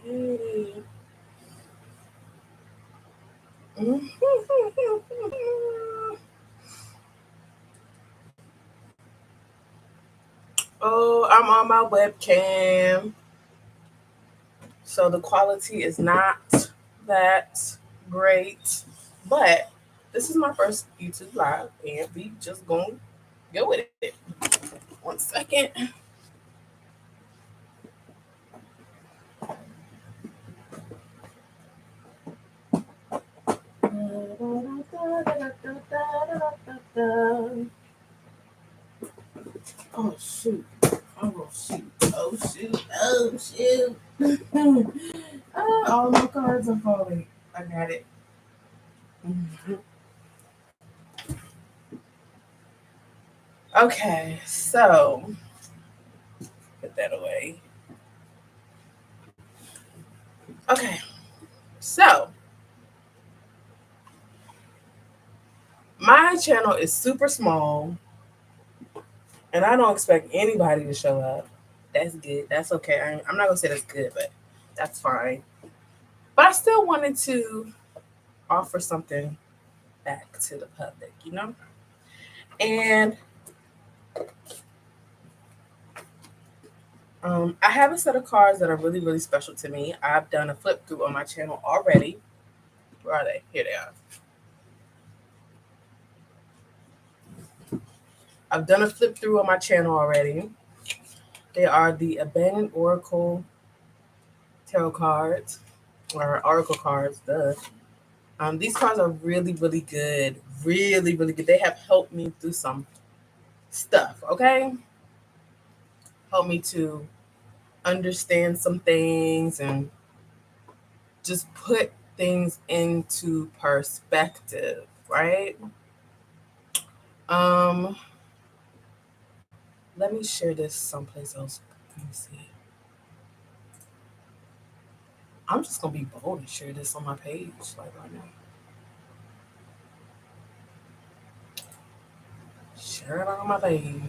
Okay. Oh, I'm on my webcam. So the quality is not that great. But this is my first YouTube live, and we just gonna go with it. 1 second. Oh shoot. Oh shoot. Oh shoot. Oh shoot. All my cards are falling. I got it. Okay, so put that away. Okay, so my channel is super small, and I don't expect anybody to show up. That's good. That's okay. I'm not gonna say that's good, but that's fine. But I still wanted to offer something back to the public, you know? And I have a set of cards that are really, really special to me. I've done a flip through on my channel already. Where are they? Here they are. I've done a flip through on my channel already. They are the Abandoned Oracle tarot cards, or oracle cards, duh. These cards are really, really good. Really, really good. They have helped me through some stuff, okay? Helped me to understand some things and just put things into perspective, right? Um, Let me share this someplace else. Let me see. I'm just gonna be bold and share this on my page, like right now. Share it on my page.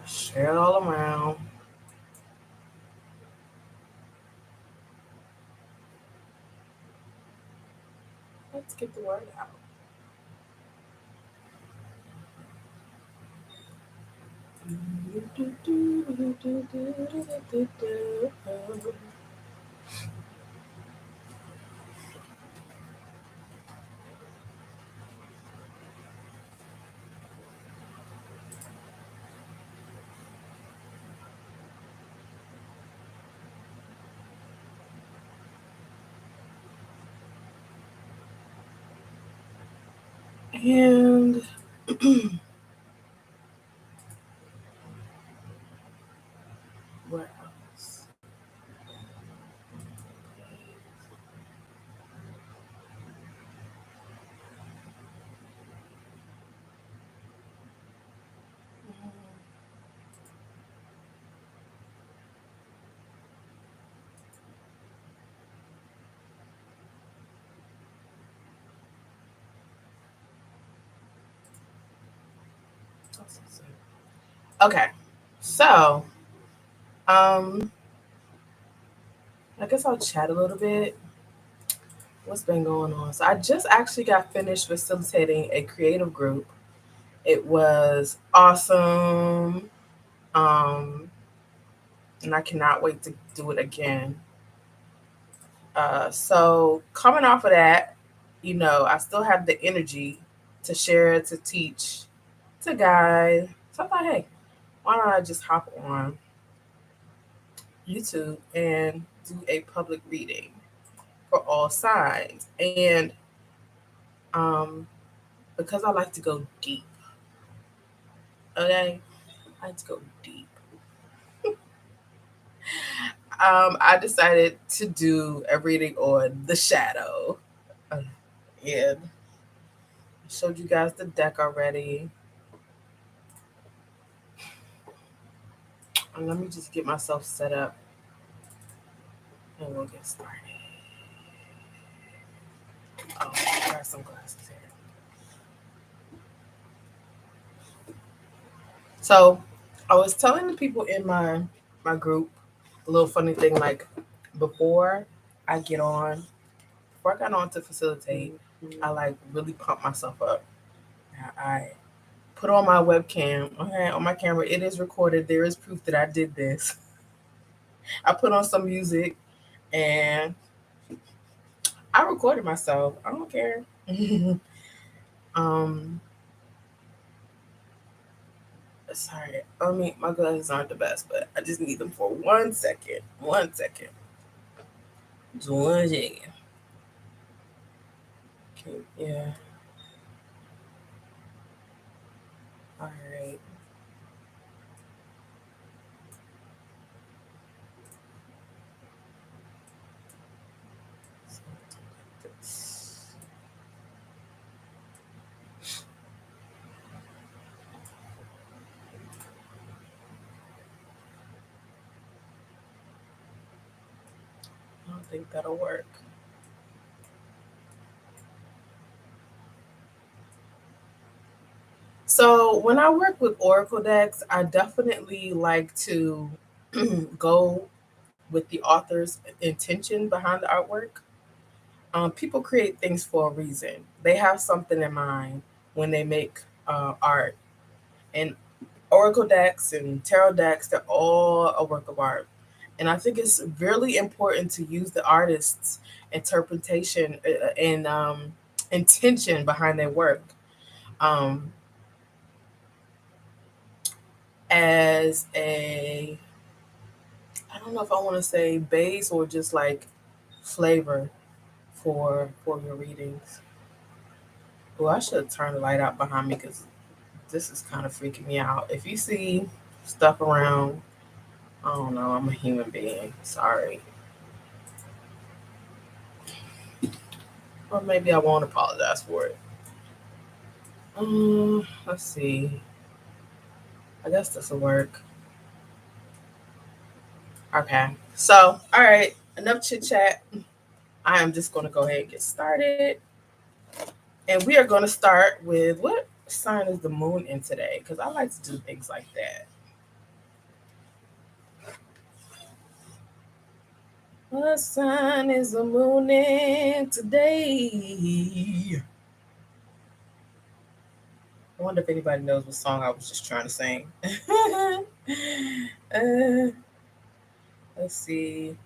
Share it all around. Let's get the word out. And what else? Okay, so um, I guess I'll chat a little bit. What's been going on? So I just actually got finished facilitating a creative group. It was awesome. Um, and I cannot wait to do it again. So coming off of that, I still have the energy to share, to teach, to guide. So I thought, hey, why don't I just hop on YouTube and do a public reading for all signs? And um, because I like to go deep, okay, I like to go deep. I decided to do a reading on the shadow. Uh, and I showed you guys the deck already. And let me just get myself set up and we'll get started. Oh, I got some glasses here. So I was telling the people in my group a little funny thing, like before I get on, before I got on to facilitate, I like really pump myself up. I put on my webcam, okay, on my camera. It is recorded. There is proof that I did this. I put on some music and I recorded myself. I don't care. um, sorry. I mean, my glasses aren't the best, but I just need them for 1 second. 1 second. Just 1 second. Okay, yeah. All right. I don't think that'll work. So when I work with Oracle decks, I definitely like to go with the author's intention behind the artwork. People create things for a reason. They have something in mind when they make art. And Oracle decks and tarot decks, they're all a work of art. And I think it's really important to use the artist's interpretation and intention behind their work. Um, as a, I don't know if I want to say base or just like flavor for your readings. Well, I should turn the light out behind me because this is kind of freaking me out. If you see stuff around, I don't know. I'm a human being. Sorry. Or maybe I won't apologize for it. Let's see. I guess this will work. Okay. So, all right. Enough chit chat. I am just going to go ahead and get started. And we are going to start with what sign is the moon in today? Because I like to do things like that. What sign is the moon in today? I wonder if anybody knows what song I was just trying to sing. uh, let's see.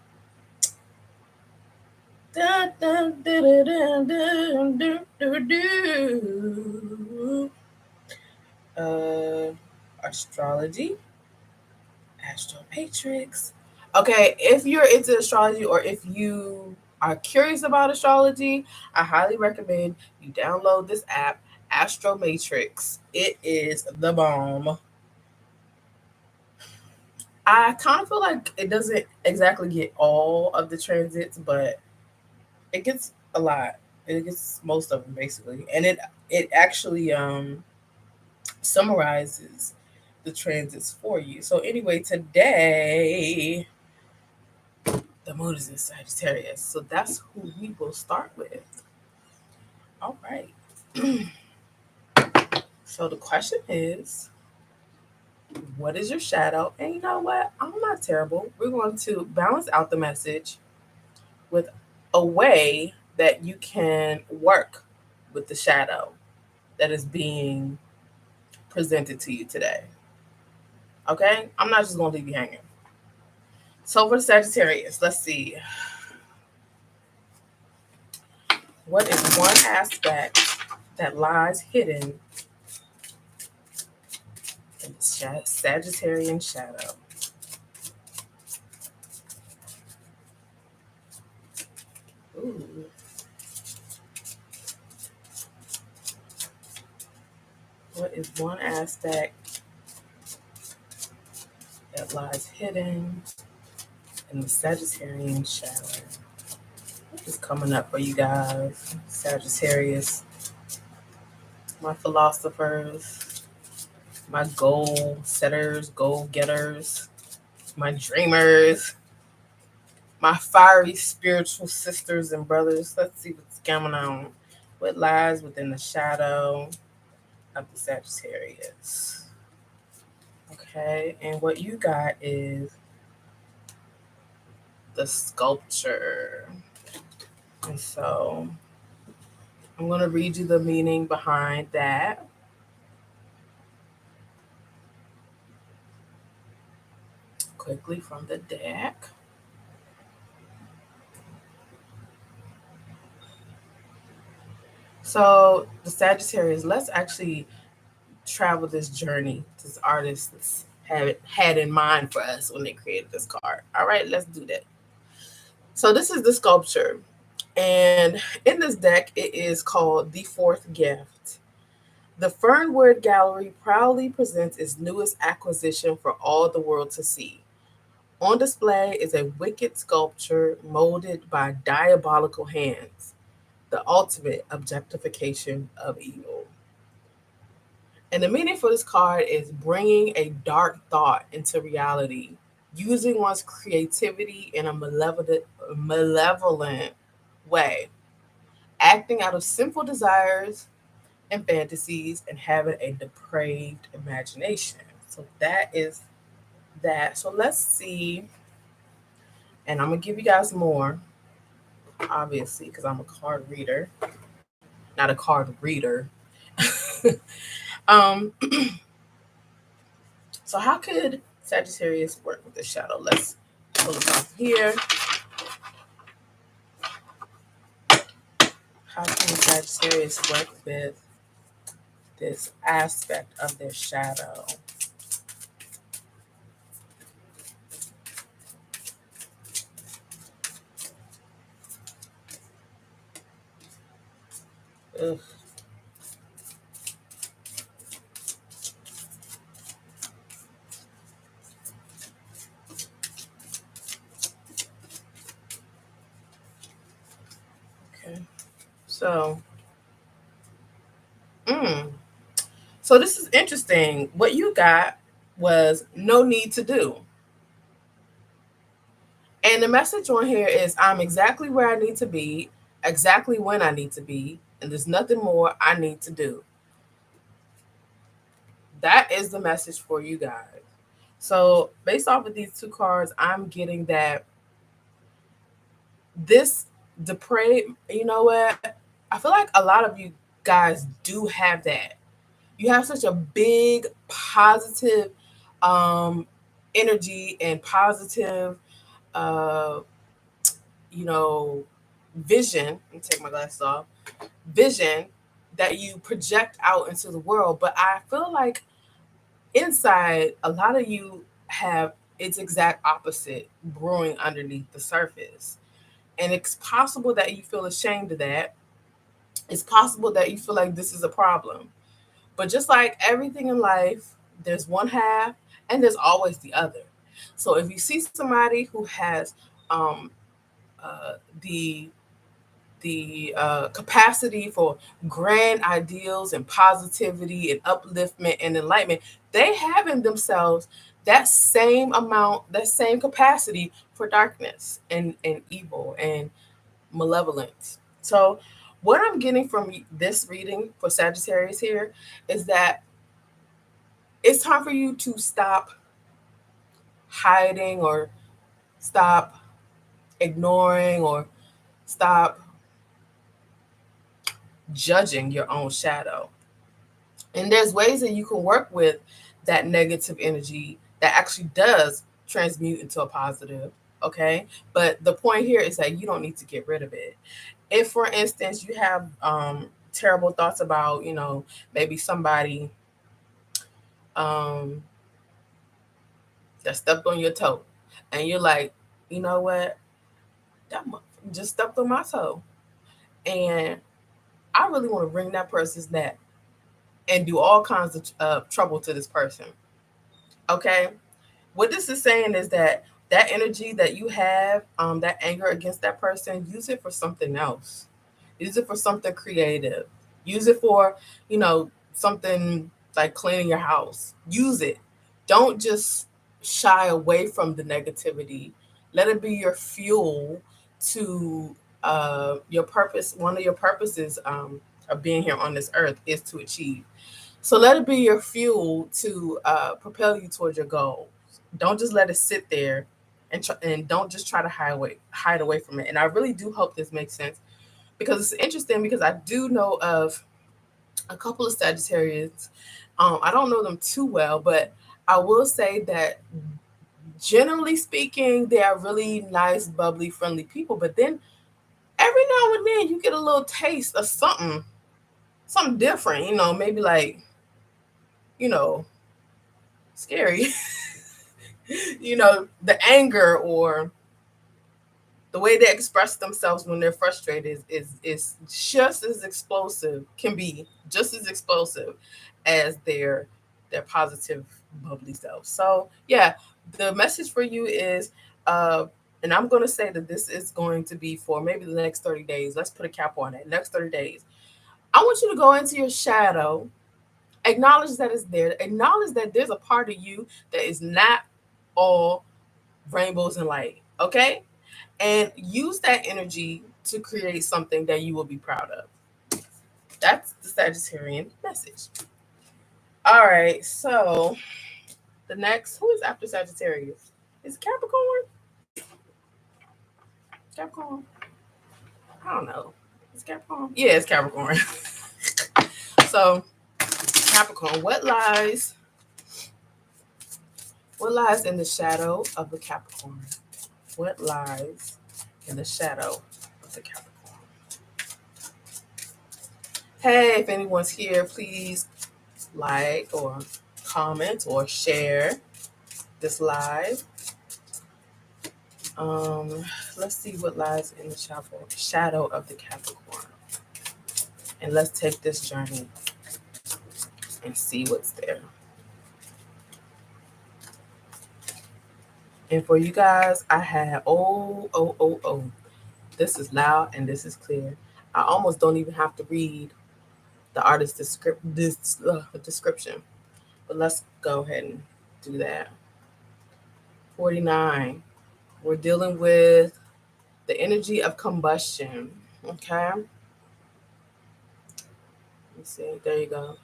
Uh, astrology, astro matrix. Okay, if you're into astrology or if you are curious about astrology, I highly recommend you download this app, Astro Matrix. It is the bomb. I kind of feel like it doesn't exactly get all of the transits, but it gets a lot. It gets most of them basically, and it actually summarizes the transits for you. So anyway, today the moon is in Sagittarius, so that's who we will start with. All right. So the question is, what is your shadow? And you know what? I'm not terrible. We're going to balance out the message with a way that you can work with the shadow that is being presented to you today. Okay? I'm not just going to leave you hanging. So for the Sagittarius, let's see. What is one aspect that lies hidden in the Sagittarian shadow? Ooh. What is one aspect that lies hidden in the Sagittarian shadow? What is coming up for you guys? Sagittarius, my philosophers, my goal setters, goal getters, my dreamers, my fiery spiritual sisters and brothers. Let's see what's going on. What lies within the shadow of the Sagittarius? Okay, and what you got is the sculpture. And so I'm going to read you the meaning behind that. Quickly from the deck. So the Sagittarius, let's actually travel this journey this artists had in mind for us when they created this card. All right, let's do that. So this is the sculpture. And in this deck, it is called The Fourth Gift. The Fernwood Gallery proudly presents its newest acquisition for all the world to see. On display is a wicked sculpture molded by diabolical hands, the ultimate objectification of evil. And the meaning for this card is bringing a dark thought into reality, using one's creativity in a malevolent way, acting out of sinful desires and fantasies, and having a depraved imagination. So that is that. So let's see. And I'm going to give you guys more, obviously, because I'm a card reader, not a card reader. um, so how could Sagittarius work with the shadow? Let's pull it off here. How can Sagittarius work with this aspect of their shadow? Ugh. Okay. So, so this is interesting. What you got was no need to do. And the message on here is I'm exactly where I need to be, exactly when I need to be, and there's nothing more I need to do. That is the message for you guys. So, based off of these two cards, I'm getting that this depraved, you know what? I feel like a lot of you guys do have that. You have such a big positive energy and positive uh you know vision. Let me take my glasses off. Vision that you project out into the world, but I feel like inside a lot of you have its exact opposite brewing underneath the surface. And it's possible that you feel ashamed of that. It's possible that you feel like this is a problem. But just like everything in life, there's one half and there's always the other. So if you see somebody who has um, the capacity for grand ideals and positivity and upliftment and enlightenment, they have in themselves that same amount, that same capacity for darkness and evil and malevolence. So what I'm getting from this reading for Sagittarius here is that it's time for you to stop hiding or stop ignoring or stop judging your own shadow. And there's ways that you can work with that negative energy that actually does transmute into a positive. Okay. But the point here is that you don't need to get rid of it. If, for instance, you have terrible thoughts about, maybe somebody that stepped on your toe, and you're like, you know what, that just stepped on my toe, and I really want to wring that person's neck and do all kinds of trouble to this person. Okay, what this is saying is that that energy that you have, that anger against that person, use it for something else. Use it for something creative. Use it for, something like cleaning your house. Use it. Don't just shy away from the negativity. Let it be your fuel to your purpose. One of your purposes of being here on this earth is to achieve. So let it be your fuel to propel you towards your goal. Don't just let it sit there and don't just try to hide away from it. And I really do hope this makes sense, because it's interesting, because I do know of a couple of Sagittarians. I don't know them too well, but I will say that generally speaking, they are really nice, bubbly, friendly people. But then every now and then you get a little taste of something different, maybe like, you know, scary, the anger or the way they express themselves when they're frustrated is just as explosive, can be just as explosive as their positive, bubbly self. So yeah, the message for you is, and I'm going to say that this is going to be for maybe the next 30 days. Let's put a cap on it. Next 30 days. I want you to go into your shadow, acknowledge that it's there, acknowledge that there's a part of you that is not all rainbows and light. Okay? And use that energy to create something that you will be proud of. That's the Sagittarian message. All right, so the next, who is after Sagittarius? Is it Capricorn? Capricorn? I don't know. Is Capricorn? Yeah, it's Capricorn. So, Capricorn, what lies in the shadow of the Capricorn? What lies in the shadow of the Capricorn? Hey, if anyone's here, please like or comment or share this live. Let's see what lies in the shadow of the Capricorn. And let's take this journey and see what's there. And for you guys, I had this is loud and this is clear. I almost don't even have to read the artist's description. But let's go ahead and do that. 49. We're dealing with the energy of combustion. Okay. Let's see. There you go.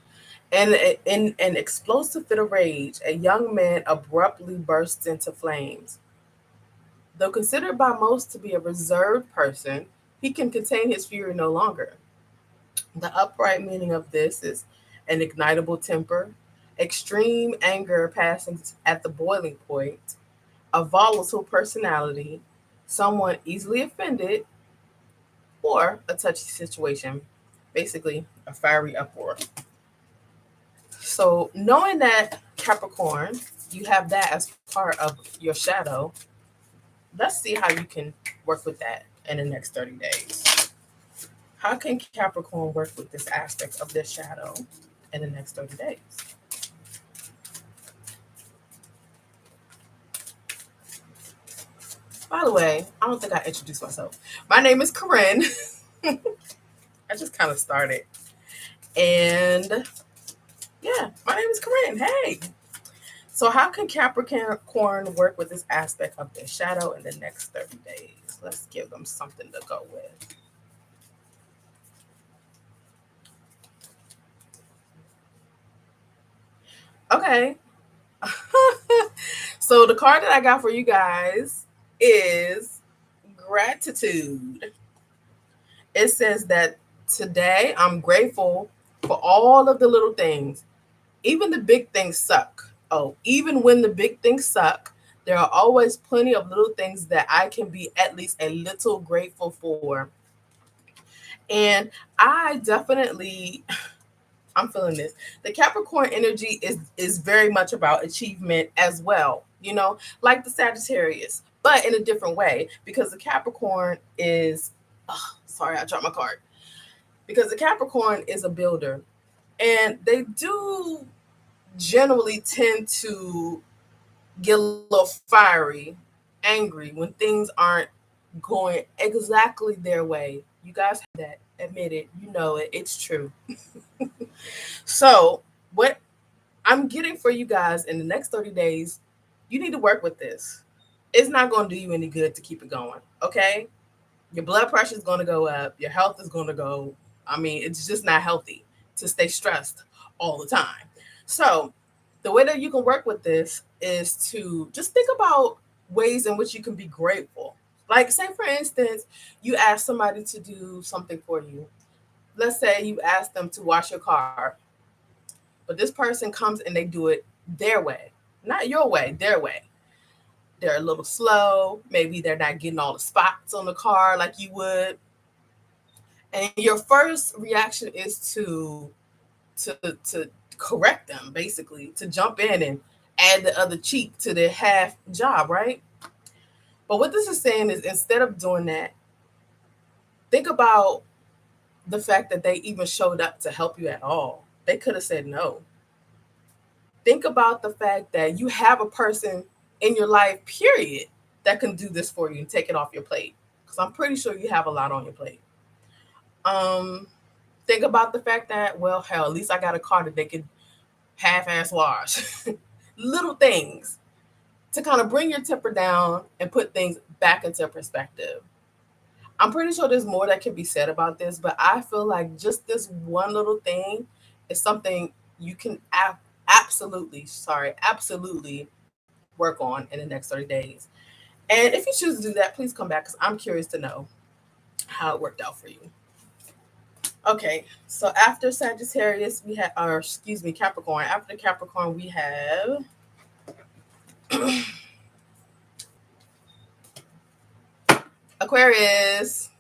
And in an explosive fit of rage, a young man abruptly bursts into flames. Though considered by most to be a reserved person, he can contain his fury no longer. The upright meaning of this is an ignitable temper, extreme anger passing at the boiling point, a volatile personality, someone easily offended, or a touchy situation. Basically, a fiery uproar. So, knowing that Capricorn, you have that as part of your shadow, let's see how you can work with that in the next 30 days. How can Capricorn work with this aspect of their shadow in the next 30 days? By the way, I don't think I introduced myself. My name is Corinne. I just kind of started. And yeah, my name is Corinne. Hey. So how can Capricorn work with this aspect of their shadow in the next 30 days? Let's give them something to go with. Okay. So the card that I got for you guys is gratitude. It says that today I'm grateful for all of the little things. Even the big things suck. Oh, even when the big things suck, there are always plenty of little things that I can be at least a little grateful for. And I definitely, I'm feeling this. The Capricorn energy is very much about achievement as well, like the Sagittarius, but in a different way, because the Capricorn is, sorry, I dropped my card. Because the Capricorn is a builder, and they do generally tend to get a little fiery, angry when things aren't going exactly their way. You guys have that. Admit it. You know it. It's true. So, what I'm getting for you guys in the next 30 days, you need to work with this. It's not going to do you any good to keep it going. Okay? Your blood pressure is going to go up. Your health is going to go. I mean, it's just not healthy to stay stressed all the time. So, the way that you can work with this is to just think about ways in which you can be grateful. Like, say for instance, you ask somebody to do something for you. Let's say you ask them to wash your car, but this person comes and they do it their way, not your way, their way. They're a little slow. Maybe they're not getting all the spots on the car like you would. And your first reaction is to correct them, basically, to jump in and add the other cheek to their half job, right? But what this is saying is instead of doing that, think about the fact that they even showed up to help you at all. They could have said no. Think about the fact that you have a person in your life, period, that can do this for you and take it off your plate. Because I'm pretty sure you have a lot on your plate. Um, think about the fact that, well, hell, at least I got a car that they could half-ass wash. Little things to kind of bring your temper down and put things back into perspective. I'm pretty sure there's more that can be said about this, but I feel like just this one little thing is something you can absolutely work on in the next 30 days. And if you choose to do that, please come back because I'm curious to know how it worked out for you. Okay, so after Sagittarius, we have, or excuse me, Capricorn. After Capricorn, we have Aquarius.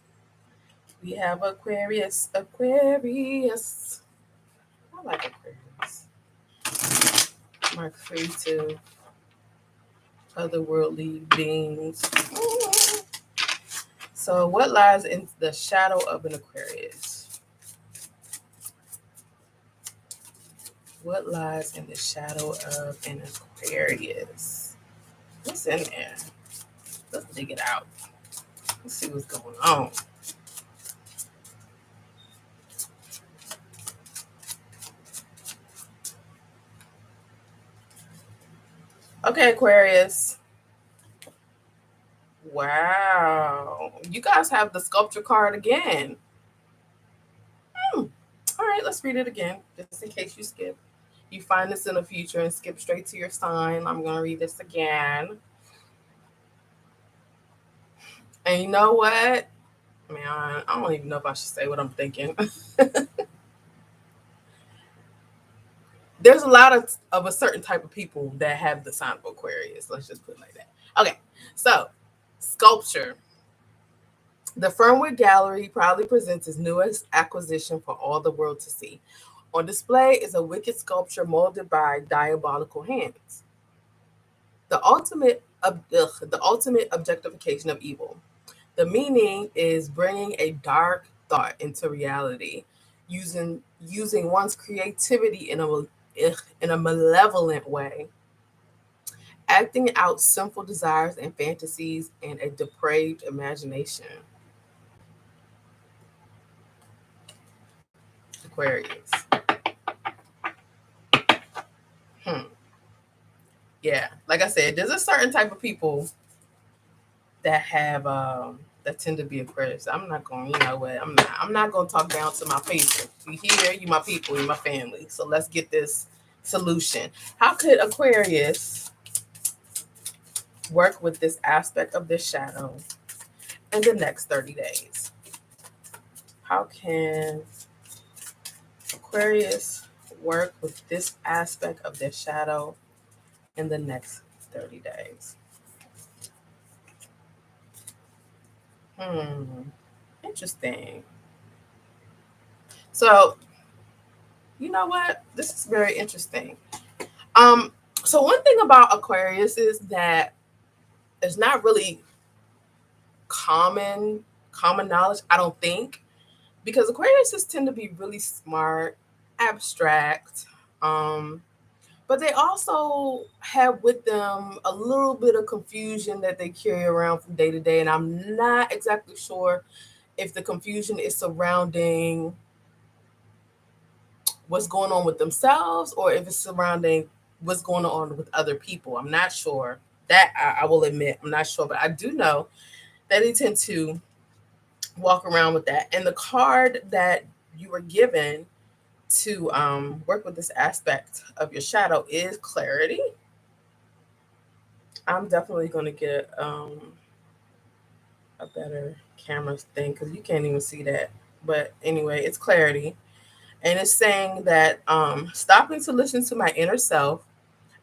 We have Aquarius. Aquarius. I like Aquarius. My creative, otherworldly beings. So, what lies in the shadow of an Aquarius? What lies in the shadow of an Aquarius? What's in there? Let's dig it out. Let's see what's going on. Okay, Aquarius. Wow. You guys have the sculpture card again. All right, let's read it again, just in case you skip. You find this in the future and skip straight to your sign. I'm going to read this again. And you know what? Man, I don't even know if I should say what I'm thinking. There's a lot of a certain type of people that have the sign of Aquarius. Let's just put it like that. Okay, so sculpture. The Fernwood Gallery proudly presents its newest acquisition for all the world to see. On display is a wicked sculpture molded by diabolical hands. The ultimate objectification of evil. The meaning is bringing a dark thought into reality, using one's creativity in a malevolent way, acting out sinful desires and fantasies and a depraved imagination. Aquarius. Hmm. Yeah, like I said, there's a certain type of people that have that tend to be Aquarius. I'm not going, you know what? I'm not going to talk down to my people. You here, you my people, you my family. So let's get this solution. How could Aquarius work with this aspect of this shadow in the next 30 days? How can Aquarius work with this aspect of their shadow in the next 30 days? Interesting. So, you know what? This is very interesting. Um, so one thing about Aquarius is that it's not really common knowledge, I don't think, because Aquariuses tend to be really smart, abstract, but they also have with them a little bit of confusion that they carry around from day to day. And I'm not exactly sure if the confusion is surrounding what's going on with themselves or if it's surrounding what's going on with other people. I'm not sure. That I will admit, I'm not sure, but I do know that they tend to walk around with that. And the card that you were given to work with this aspect of your shadow is clarity. I'm definitely going to get a better camera thing because you can't even see that. But anyway, it's clarity. And it's saying that stopping to listen to my inner self,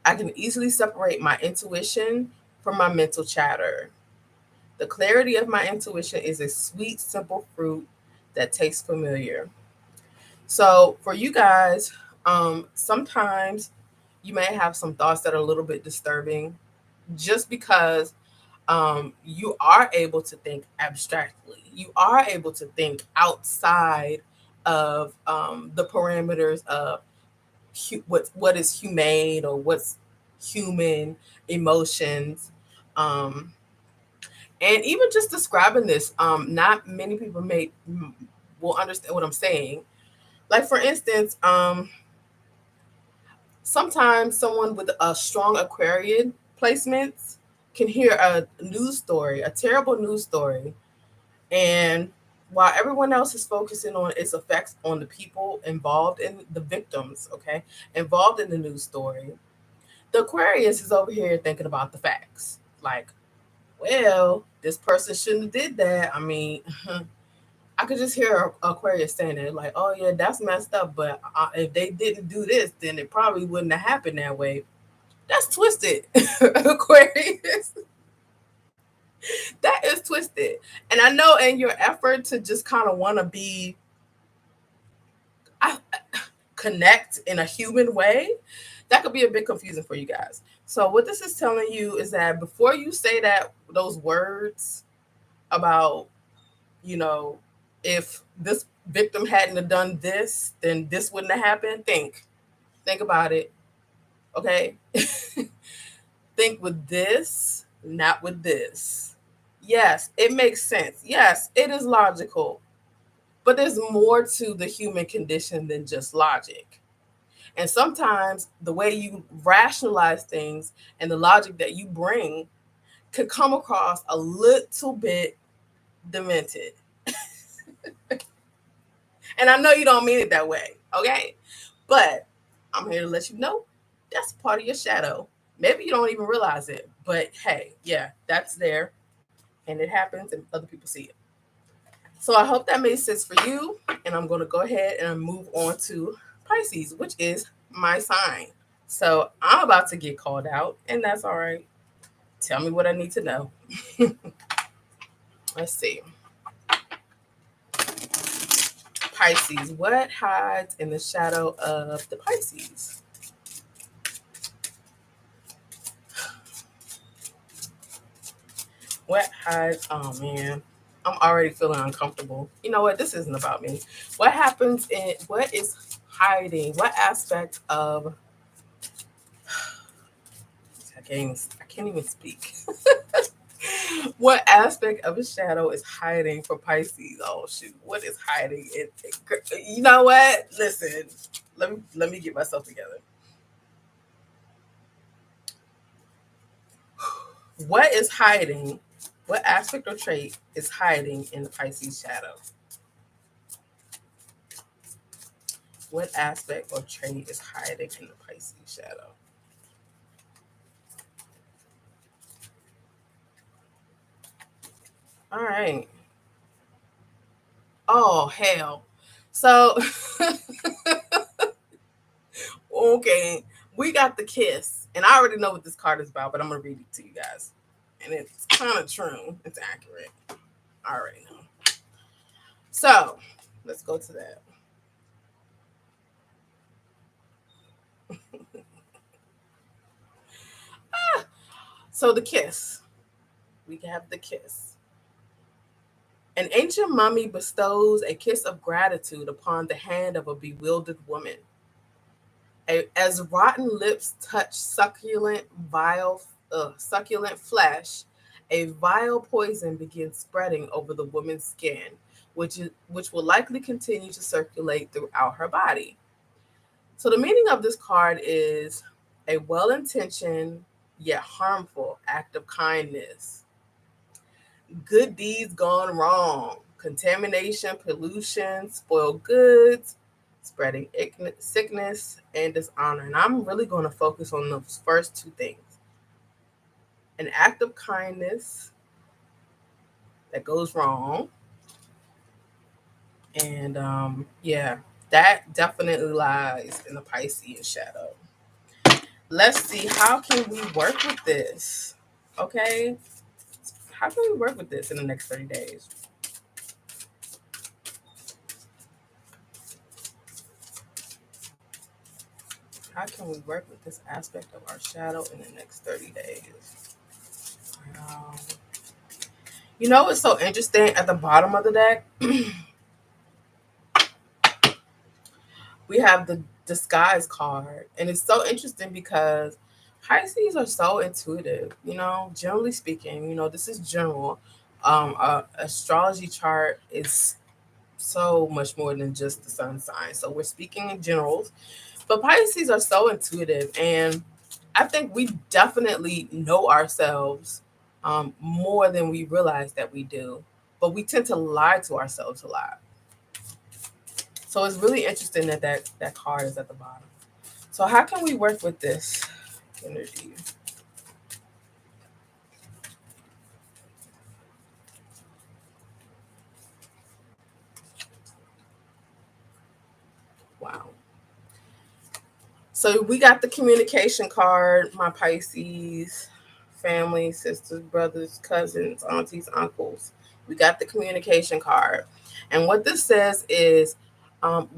I can easily separate my intuition from my mental chatter. The clarity of my intuition is a sweet, simple fruit that tastes familiar. So for you guys, sometimes you may have some thoughts that are a little bit disturbing just because you are able to think abstractly. You are able to think outside of the parameters of what is humane or what's human emotions. Um, and even just describing this, not many people will understand what I'm saying. Like for instance, sometimes someone with a strong Aquarian placements can hear a news story, a terrible news story, and while everyone else is focusing on its effects on the people involved in the victims, okay, involved in the news story, the Aquarius is over here thinking about the facts. Like, well, this person shouldn't have did that. I mean, I could just hear Aquarius saying it, like, "Oh yeah, that's messed up." But if they didn't do this, then it probably wouldn't have happened that way. That's twisted, Aquarius. That is twisted. And I know in your effort to just kind of want to be I, connect in a human way, that could be a bit confusing for you guys. So what this is telling you is that before you say those words about, you know, if this victim hadn't have done this, then this wouldn't have happened. Think about it. Okay. Think with this, not with this. Yes, it makes sense. Yes, it is logical. But there's more to the human condition than just logic. And sometimes the way you rationalize things and the logic that you bring could come across a little bit demented. And I know you don't mean it that way, okay? But I'm here to let you know that's part of your shadow. Maybe you don't even realize it, but hey, yeah, that's there and it happens and other people see it. So I hope that made sense for you. And I'm going to go ahead and move on to Pisces, which is my sign. So I'm about to get called out, and that's all right. Tell me what I need to know. Let's see. Pisces. What hides in the shadow of the Pisces? What hides? Oh, man. I'm already feeling uncomfortable. You know what? This isn't about me. What is hiding? What aspect of I can't even speak. What aspect of a shadow is hiding for Pisces? Oh shoot, what is hiding? You know what? Listen, let me get myself together. What is hiding? What aspect or trait is hiding in the Pisces shadow? What aspect or trait is hiding in the Pisces shadow? All right. Oh hell. So okay, we got the kiss, and I already know what this card is about, but I'm gonna read it to you guys, and it's kind of true. It's accurate. I already know. So let's go to that. So the kiss. We have the kiss. An ancient mummy bestows a kiss of gratitude upon the hand of a bewildered woman. As rotten lips touch succulent flesh, a vile poison begins spreading over the woman's skin, which will likely continue to circulate throughout her body. So the meaning of this card is a well-intentioned yet harmful act of kindness. Good deeds gone wrong, contamination, pollution, spoiled goods, spreading sickness and dishonor. And I'm really going to focus on those first two things. an act of kindness that goes wrong. And yeah, that definitely lies in the Pisces shadow. Let's see, how can we work with this? Okay, how can we work with this in the next 30 days? How can we work with this aspect of our shadow in the next 30 days? Um, you know what's so interesting? At the bottom of the deck, we have the disguise card. And it's so interesting because Pisces are so intuitive, generally speaking. This is general. Astrology chart is so much more than just the sun sign. So we're speaking in generals. But Pisces are so intuitive, and I think we definitely know ourselves more than we realize that we do. But we tend to lie to ourselves a lot. So it's really interesting that card is at the bottom. So how can we work with this energy? Wow. So we got the communication card, my Pisces, family, sisters, brothers, cousins, aunties, uncles. We got the communication card. And what this says is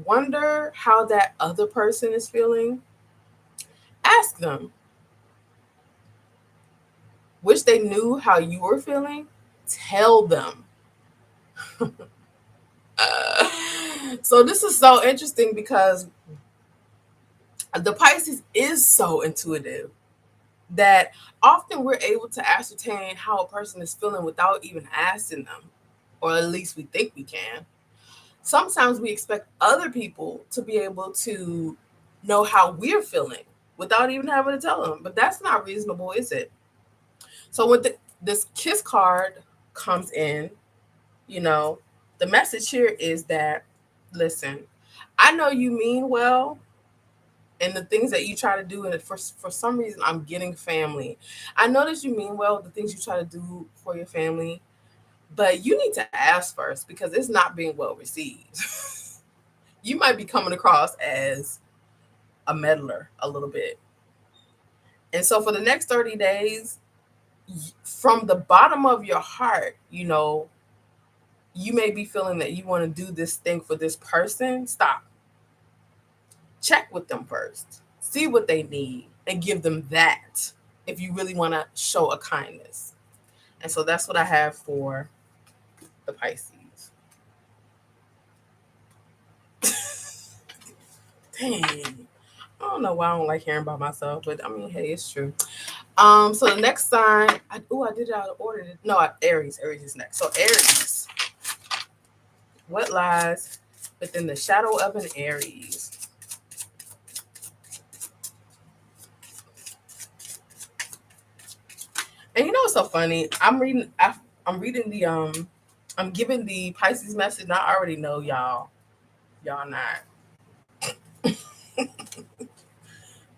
wonder how that other person is feeling. Ask them. Wish they knew how you were feeling. Tell them. So this is so interesting because the Pisces is so intuitive that often we're able to ascertain how a person is feeling without even asking them, or at least we think we can. Sometimes we expect other people to be able to know how we're feeling without even having to tell them, but that's not reasonable, is it? So when this kiss card comes in, the message here is that, listen, I know you mean well, and the things that you try to do, and for some reason I'm getting family. I know that you mean well, the things you try to do for your family, but you need to ask first because it's not being well received. You might be coming across as a meddler a little bit. And so for the next 30 days, from the bottom of your heart, you may be feeling that you want to do this thing for this person. Stop. Check with them first. See what they need and give them that if you really want to show a kindness. And so that's what I have for the Pisces. Dang. I don't know why I don't like hearing about myself, but I mean, hey, it's true. So the next sign, I did it out of order. No, Aries. Aries is next. So Aries, what lies within the shadow of an Aries? And you know what's so funny? I'm reading the I'm giving the Pisces message, and I already know y'all not.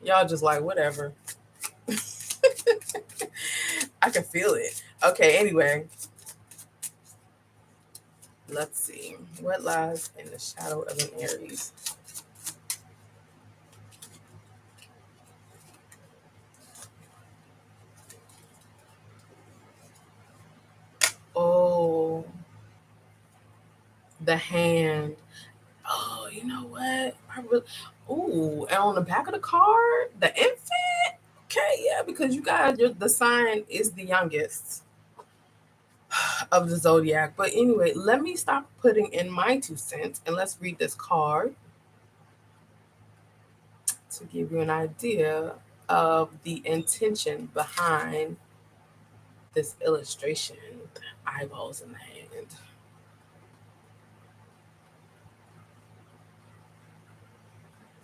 Y'all just like whatever. I can feel it. Okay, anyway. Let's see. What lies in the shadow of an Aries? Oh, the hand. Oh, you know what? And on the back of the card, the infant. Okay, yeah, because you guys, the sign is the youngest of the zodiac. But anyway, let me stop putting in my 2 cents and let's read this card to give you an idea of the intention behind this illustration. Eyeballs in the hand.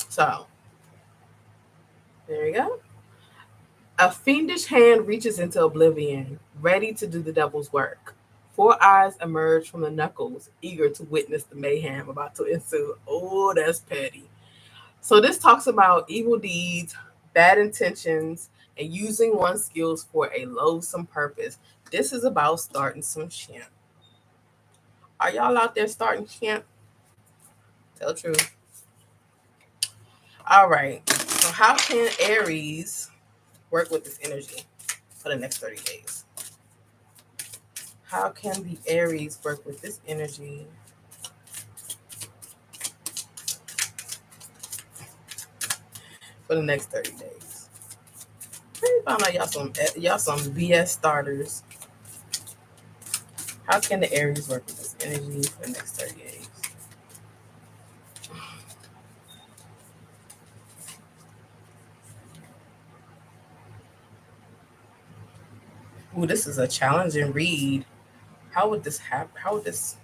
So, there you go. A fiendish hand reaches into oblivion, ready to do the devil's work. Four eyes emerge from the knuckles, eager to witness the mayhem about to ensue. Oh, that's petty. So this talks about evil deeds, bad intentions, and using one's skills for a loathsome purpose. This is about starting some shit. Are y'all out there starting camp? Tell the truth. All right. So how can Aries work with this energy for the next 30 days? How can the Aries work with this energy for the next 30 days? I found out y'all some BS starters. How can the Aries work with this energy for the next 30 days? Ooh, this is a challenging read. How would this happen? How would this?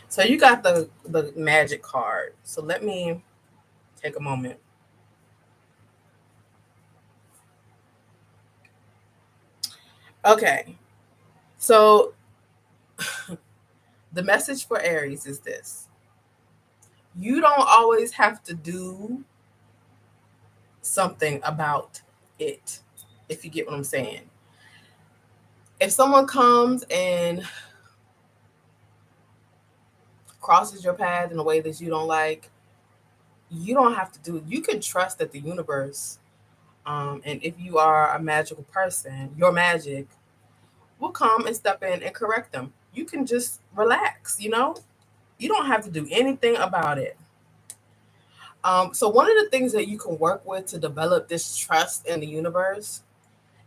So you got the magic card. So let me take a moment. Okay. So the message for Aries is this. You don't always have to do something about it, if you get what I'm saying. If someone comes and crosses your path in a way that you don't like, you don't have to do it. You can trust that the universe, and if you are a magical person, your magic will come and step in and correct them. You can just relax, you know? You don't have to do anything about it. So one of the things that you can work with to develop this trust in the universe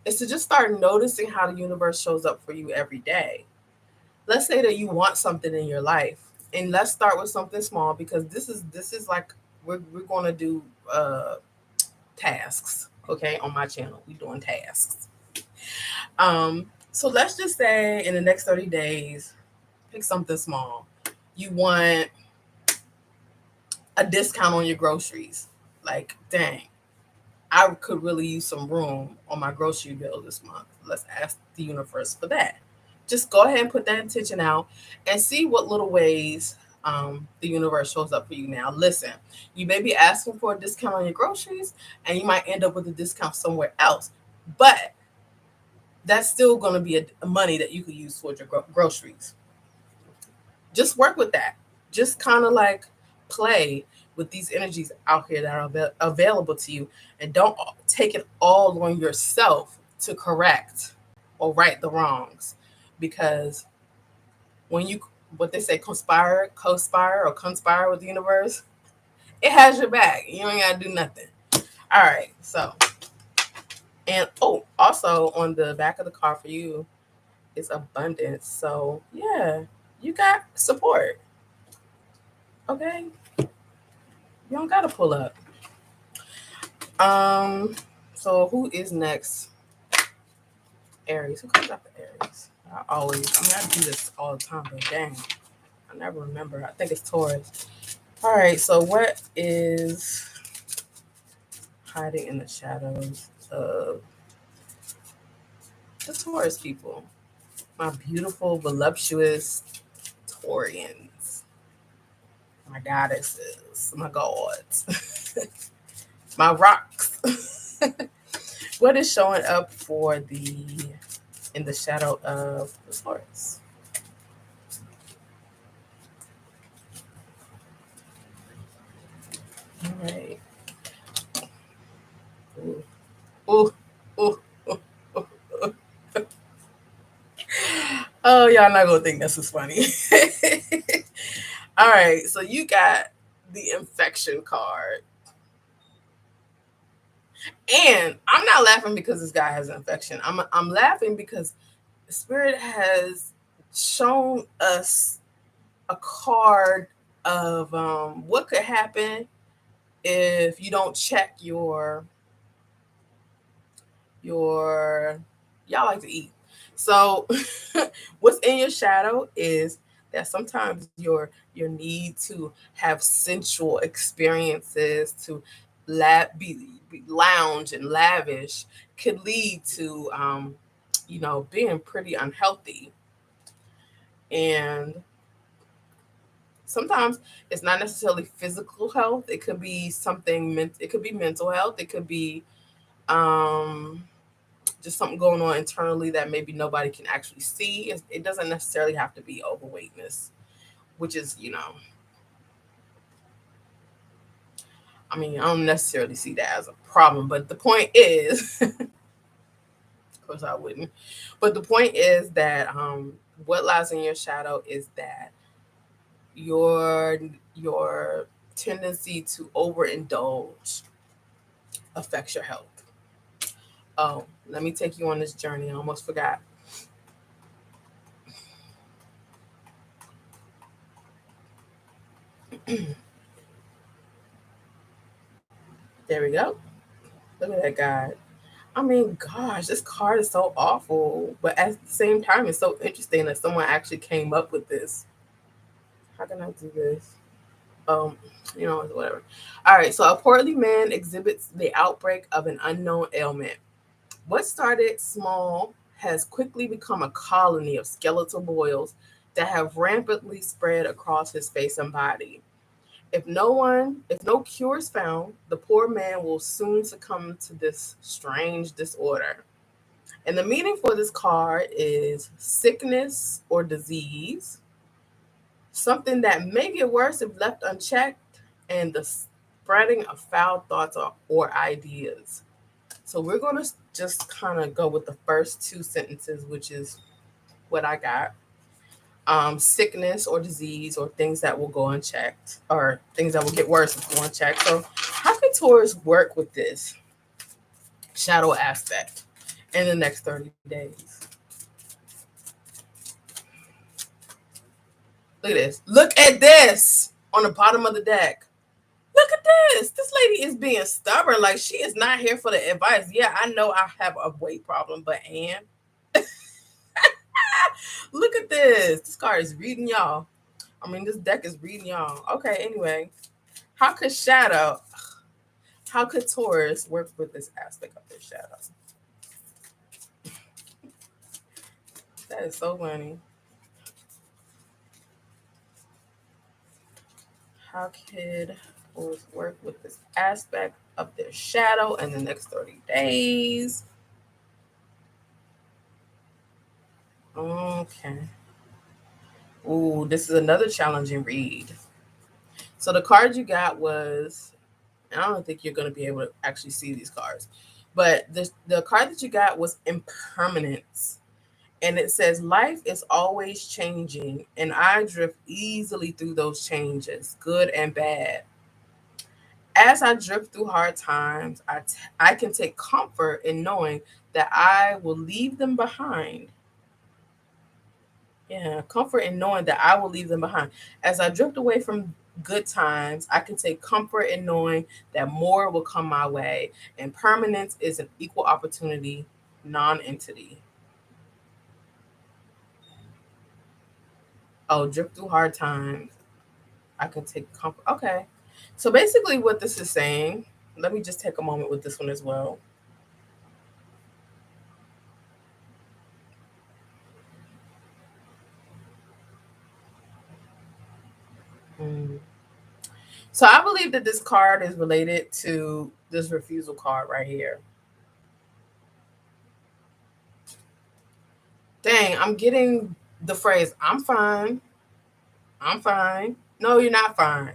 is to just start noticing how the universe shows up for you every day. Let's say that you want something in your life, and let's start with something small because this is like we're going to do tasks, okay? On my channel, we're doing tasks. So let's just say in the next 30 days, pick something small. You want a discount on your groceries. Like, dang, I could really use some room on my grocery bill this month. Let's ask the universe for that. Just go ahead and put that intention out and see what little ways the universe shows up for you. Now, listen, you may be asking for a discount on your groceries and you might end up with a discount somewhere else. But that's still going to be a money that you could use towards your groceries. Just work with that. Just kind of like play with these energies out here that are available to you, and don't take it all on yourself to correct or right the wrongs, because when you, what they say, co-spire with the universe, it has your back. You ain't gotta do nothing. All right, so, and oh, also on the back of the card for you is abundance. So yeah, you got support. Okay, you don't gotta pull up. So who is next? Aries. Who comes after Aries? I mean, I do this all the time, but dang, I never remember. I think it's Taurus. All right, so what is hiding in the shadows of the Taurus people? My beautiful, voluptuous Taurians. My goddesses, my gods, my rocks. What is showing up for the in the shadow of the Taurus? All right. Ooh. Ooh. Ooh. Ooh. Ooh. Oh, y'all not gonna think this is funny. All right, so you got the infection card. And I'm not laughing because this guy has an infection. I'm laughing because Spirit has shown us a card of what could happen if you don't check your y'all like to eat. So what's in your shadow is that sometimes your need to have sensual experiences, to be lounge and lavish, could lead to being pretty unhealthy. And sometimes it's not necessarily physical health. It could be something it could be mental health. It could be Just something going on internally that maybe nobody can actually see. It doesn't necessarily have to be overweightness, which is, I mean, I don't necessarily see that as a problem, but the point is, of course I wouldn't, but the point is that what lies in your shadow is that your tendency to overindulge affects your health. Oh, let me take you on this journey. I almost forgot. There we go. Look at that guy. I mean, gosh, this card is so awful, but at the same time, it's so interesting that someone actually came up with this. How can I do this? Whatever. All right, so a portly man exhibits the outbreak of an unknown ailment. What started small has quickly become a colony of skeletal boils that have rampantly spread across his face and body. If no cure is found, the poor man will soon succumb to this strange disorder. And the meaning for this card is sickness or disease, something that may get worse if left unchecked, and the spreading of foul thoughts or ideas. So we're going to just kind of go with the first two sentences, which is what I got. Sickness or disease or things that will go unchecked or things that will get worse if go unchecked. So how can Taurus work with this shadow aspect in the next 30 days? Look at this. Look at this on the bottom of the deck. Look at this. This lady is being stubborn. Like, she is not here for the advice. Yeah, I know I have a weight problem, but Anne, look at this. This card is reading y'all. I mean, this deck is reading y'all. Okay, anyway. How could Taurus work with this aspect of their shadow? That is so funny. How could Taurus work with this aspect of their shadow in the next 30 days? Okay. Ooh, this is another challenging read. So the card you got was, I don't think you're going to be able to actually see these cards, but the card that you got was impermanence. And it says, life is always changing, and I drift easily through those changes, good and bad. As I drift through hard times, I can take comfort in knowing that I will leave them behind. Yeah, comfort in knowing that I will leave them behind. As I drift away from good times, I can take comfort in knowing that more will come my way. And permanence is an equal opportunity non-entity. Oh, drift through hard times. I can take comfort. Okay. So basically, what this is saying, let me just take a moment with this one as well. Mm. So I believe that this card is related to this refusal card right here. Dang, I'm getting the phrase, I'm fine. I'm fine. No, you're not fine.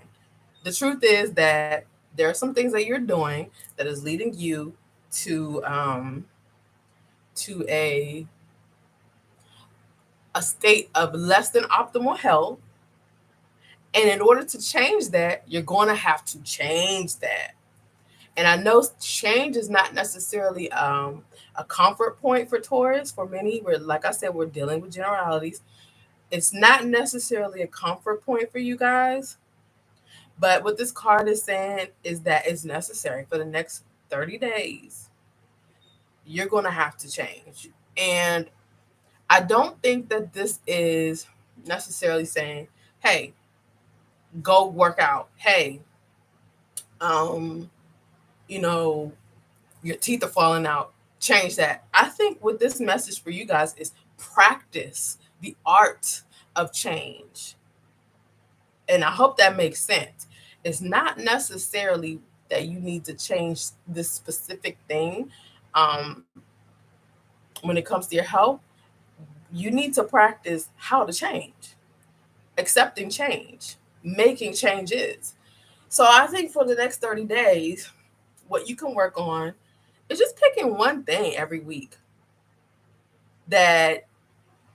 The truth is that there are some things that you're doing that is leading you to to a state of less than optimal health. And in order to change that, you're going to have to change that. And I know change is not necessarily a comfort point for Taurus. For many, we're, like I said, we're dealing with generalities. It's not necessarily a comfort point for you guys. But what this card is saying is that it's necessary for the next 30 days. You're going to have to change. And I don't think that this is necessarily saying, hey, go work out. Hey, um, you know, your teeth are falling out. Change that. I think what this message for you guys is practice the art of change. And I hope that makes sense. It's not necessarily that you need to change this specific thing. Um, when it comes to your health, you need to practice how to change, accepting change, making changes. So I think for the next 30 days, what you can work on is just picking one thing every week that,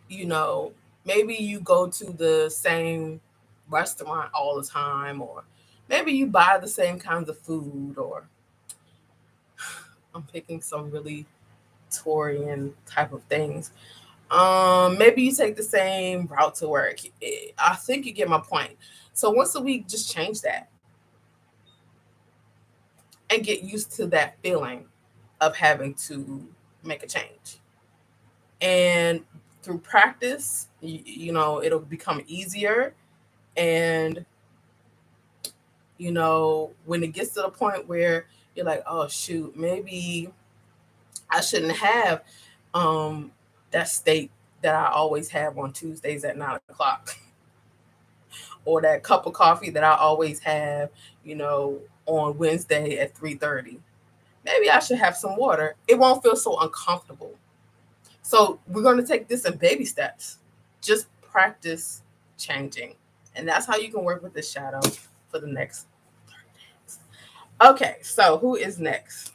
you know, maybe you go to the same restaurant all the time, or maybe you buy the same kinds of food, or I'm picking some really Taurian type of things. Maybe you take the same route to work. I think you get my point. So once a week, just change that and get used to that feeling of having to make a change. And through practice, it'll become easier. And, when it gets to the point where you're like, oh, shoot, maybe I shouldn't have um, that steak that I always have on Tuesdays at 9 o'clock, or that cup of coffee that I always have, on Wednesday at 3:30. Maybe I should have some water. It won't feel so uncomfortable. So we're going to take this in baby steps. Just practice changing. And that's how you can work with this shadow for the next 30 days. Okay, so who is next?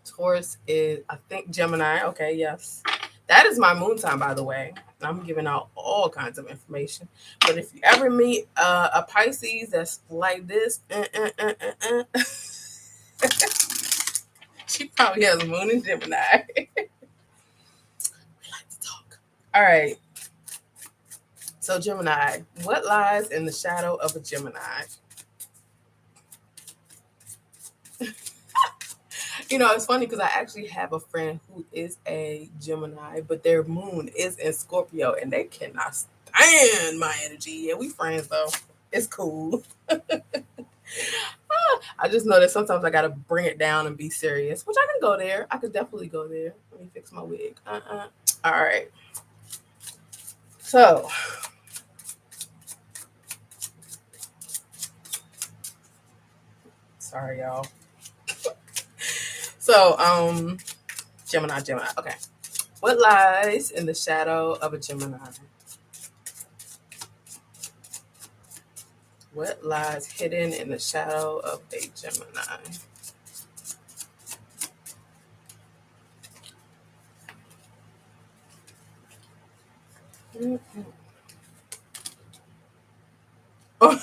Taurus is, I think, Gemini. Okay, yes. That is my moon sign, by the way. I'm giving out all kinds of information. But if you ever meet a Pisces that's like this, she probably has a moon in Gemini. We like to talk. All right. So Gemini, what lies in the shadow of a Gemini? It's funny because I actually have a friend who is a Gemini, but their moon is in Scorpio, and they cannot stand my energy. Yeah, we friends though. It's cool. I just know that sometimes I gotta bring it down and be serious, which I can go there. I could definitely go there. Let me fix my wig. All right. So, sorry, y'all. So, Gemini. Okay. What lies in the shadow of a Gemini? What lies hidden in the shadow of a Gemini? Oh.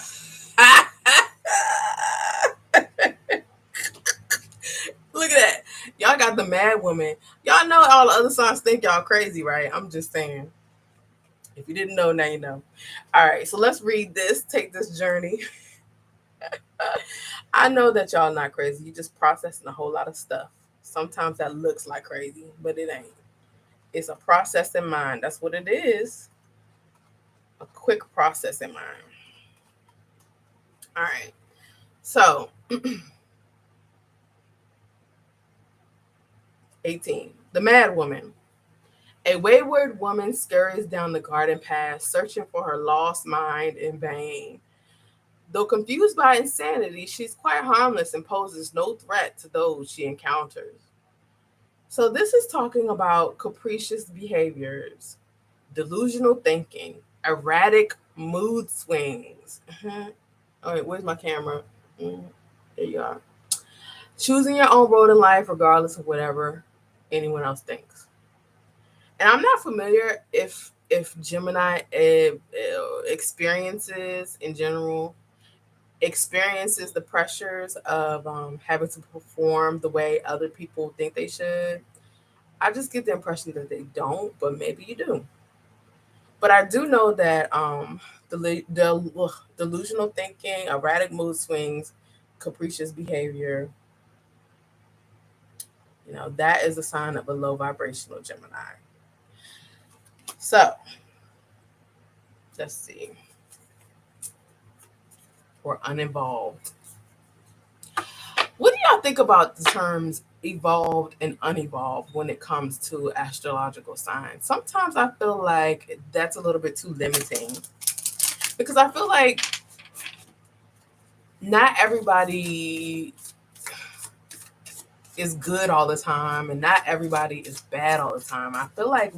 Look at that. Y'all got the mad woman. Y'all know all the other signs think y'all crazy, right? I'm just saying. If you didn't know, now you know. All right, so let's read this. Take this journey. I know that y'all not crazy. You just processing a whole lot of stuff. Sometimes that looks like crazy, but it ain't. It's a process in mind. That's what it is. A quick process in mind. All right. So 18. The Mad Woman. A wayward woman scurries down the garden path, searching for her lost mind in vain. Though confused by insanity, she's quite harmless and poses no threat to those she encounters. So this is talking about capricious behaviors, delusional thinking, erratic mood swings. All right, where's my camera? There you are. Choosing your own road in life regardless of whatever anyone else thinks. And I'm not familiar if Gemini experiences in general experiences the pressures of having to perform the way other people think they should. I just get the impression that they don't, but maybe you do. But I do know that delusional thinking, erratic mood swings, capricious behavior, that is a sign of a low vibrational Gemini. So let's see. Or uninvolved. What do y'all think about the terms evolved and unevolved when it comes to astrological signs? Sometimes I feel like that's a little bit too limiting, because I feel like not everybody is good all the time, and not everybody is bad all the time. I feel like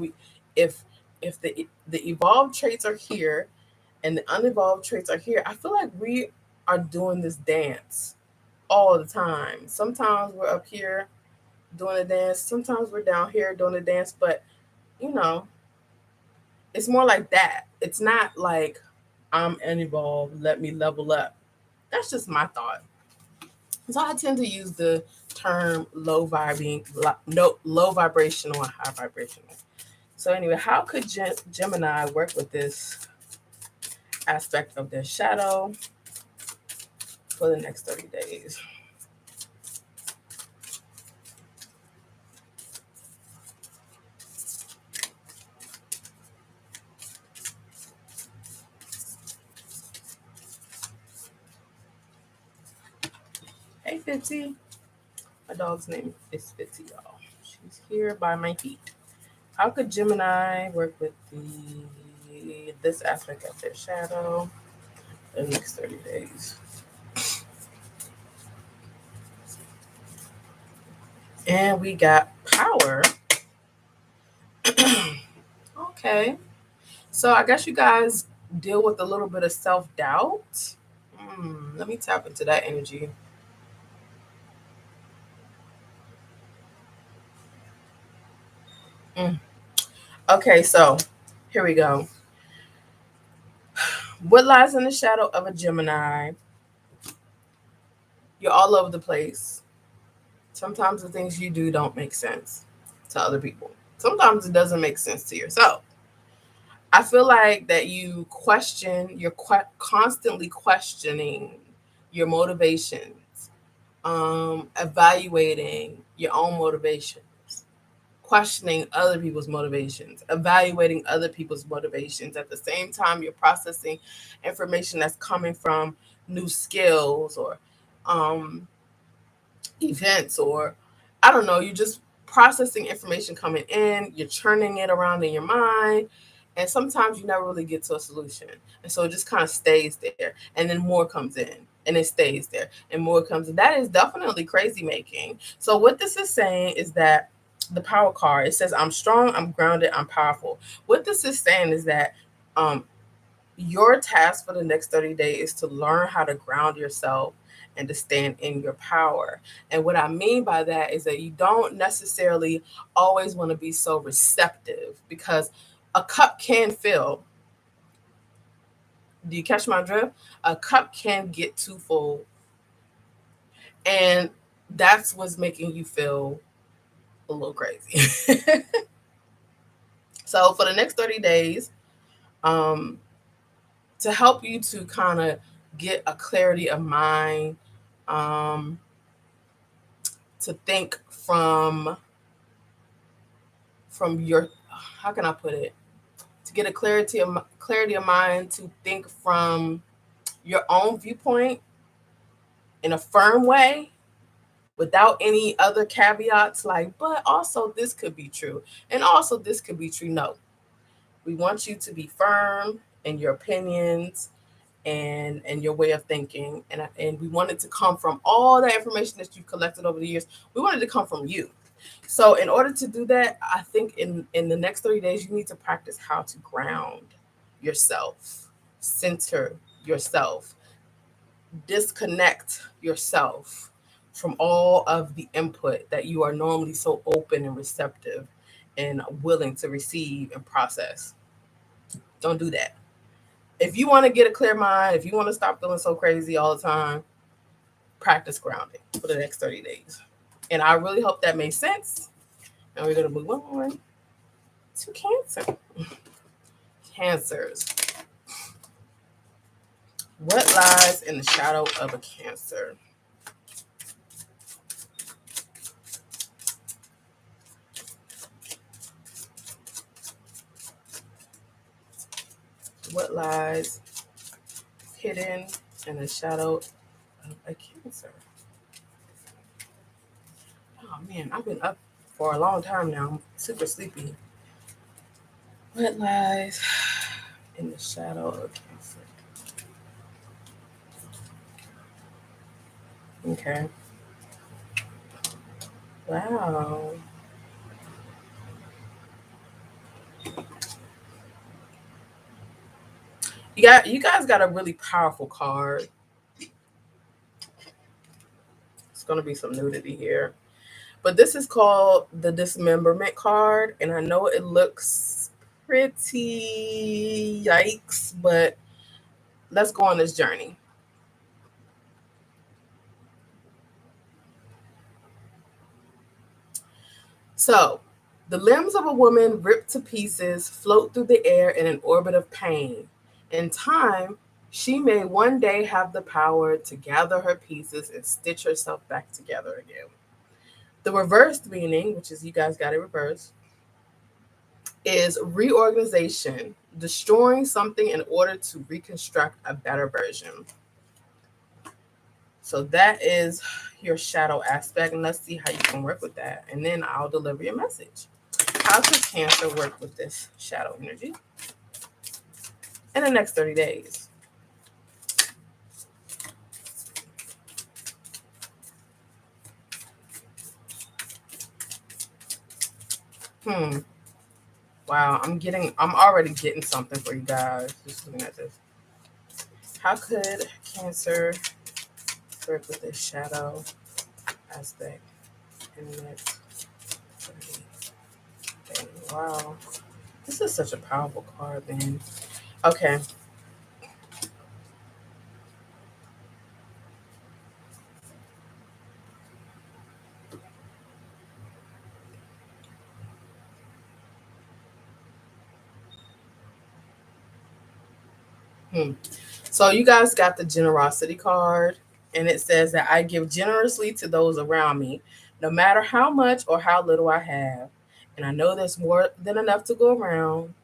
if the evolved traits are here and the unevolved traits are here, I feel like we are doing this dance all the time. Sometimes we're up here doing a dance, sometimes we're down here doing a dance, but you know, it's more like that. It's not like I'm unevolved, let me level up. That's just my thought. So I tend to use the term low vibrational and high vibrational. So anyway, how could Gemini work with this aspect of their shadow for the next 30 days? Hey, Fitzy. My dog's name is Fitzy, y'all. She's here by my feet. How could Gemini work with this aspect of their shadow for the next 30 days? And we got power. Okay. So I guess you guys deal with a little bit of self-doubt. Let me tap into that energy. Okay, so here we go. What lies in the shadow of a Gemini? You're all over the place. Sometimes the things you do don't make sense to other people. Sometimes it doesn't make sense to yourself. I feel like that you're constantly questioning your motivations, evaluating your own motivations, questioning other people's motivations, evaluating other people's motivations. At the same time, you're processing information that's coming from new skills or um, events, or I don't know, you're just processing information coming in, you're churning it around in your mind, and sometimes you never really get to a solution. And so it just kind of stays there, and then more comes in, and it stays there, and more comes in. That is definitely crazy making. So what this is saying is that the power card, it says, I'm strong, I'm grounded, I'm powerful. What this is saying is that um, your task for the next 30 days is to learn how to ground yourself and to stand in your power. And what I mean by that is that you don't necessarily always want to be so receptive, because a cup can fill. Do you catch my drift? A cup can get too full. And that's what's making you feel a little crazy. So for the next 30 days, um, to help you to kind of get a clarity of mind, um, to think from your, how can I put it, to get a clarity of mind, to think from your own viewpoint in a firm way, without any other caveats like, but also this could be true, and also this could be true. No, we want you to be firm in your opinions and your way of thinking, and we want it to come from all the information that you've collected over the years. We want it to come from you. So in order to do that, I think in the next 30 days, you need to practice how to ground yourself, center yourself, disconnect yourself from all of the input that you are normally so open and receptive and willing to receive and process. Don't do that. If you want to get a clear mind, if you want to stop feeling so crazy all the time, practice grounding for the next 30 days. And I really hope that made sense. And we're going to move on to Cancer. Cancers. What lies in the shadow of a Cancer? What lies hidden in the shadow of a Cancer? Oh man, I've been up for a long time now. I'm super sleepy. What lies in the shadow of Cancer? Okay. Wow. You guys got a really powerful card. It's gonna be some nudity here. But this is called the dismemberment card, and I know it looks pretty yikes, but let's go on this journey. So, the limbs of a woman ripped to pieces float through the air in an orbit of pain. In time, she may one day have the power to gather her pieces and stitch herself back together again. The reversed meaning, which is you guys got it reversed, is reorganization, destroying something in order to reconstruct a better version. So that is your shadow aspect, and let's see how you can work with that. And then I'll deliver your message. How does Cancer work with this shadow energy in the next 30 days? Hmm. Wow, I'm already getting something for you guys. Just looking at this. How could Cancer work with this shadow aspect in the next 30 days? Wow. This is such a powerful card, man. Okay. Hmm. So you guys got the generosity card, and it says that I give generously to those around me, no matter how much or how little I have. And I know there's more than enough to go around,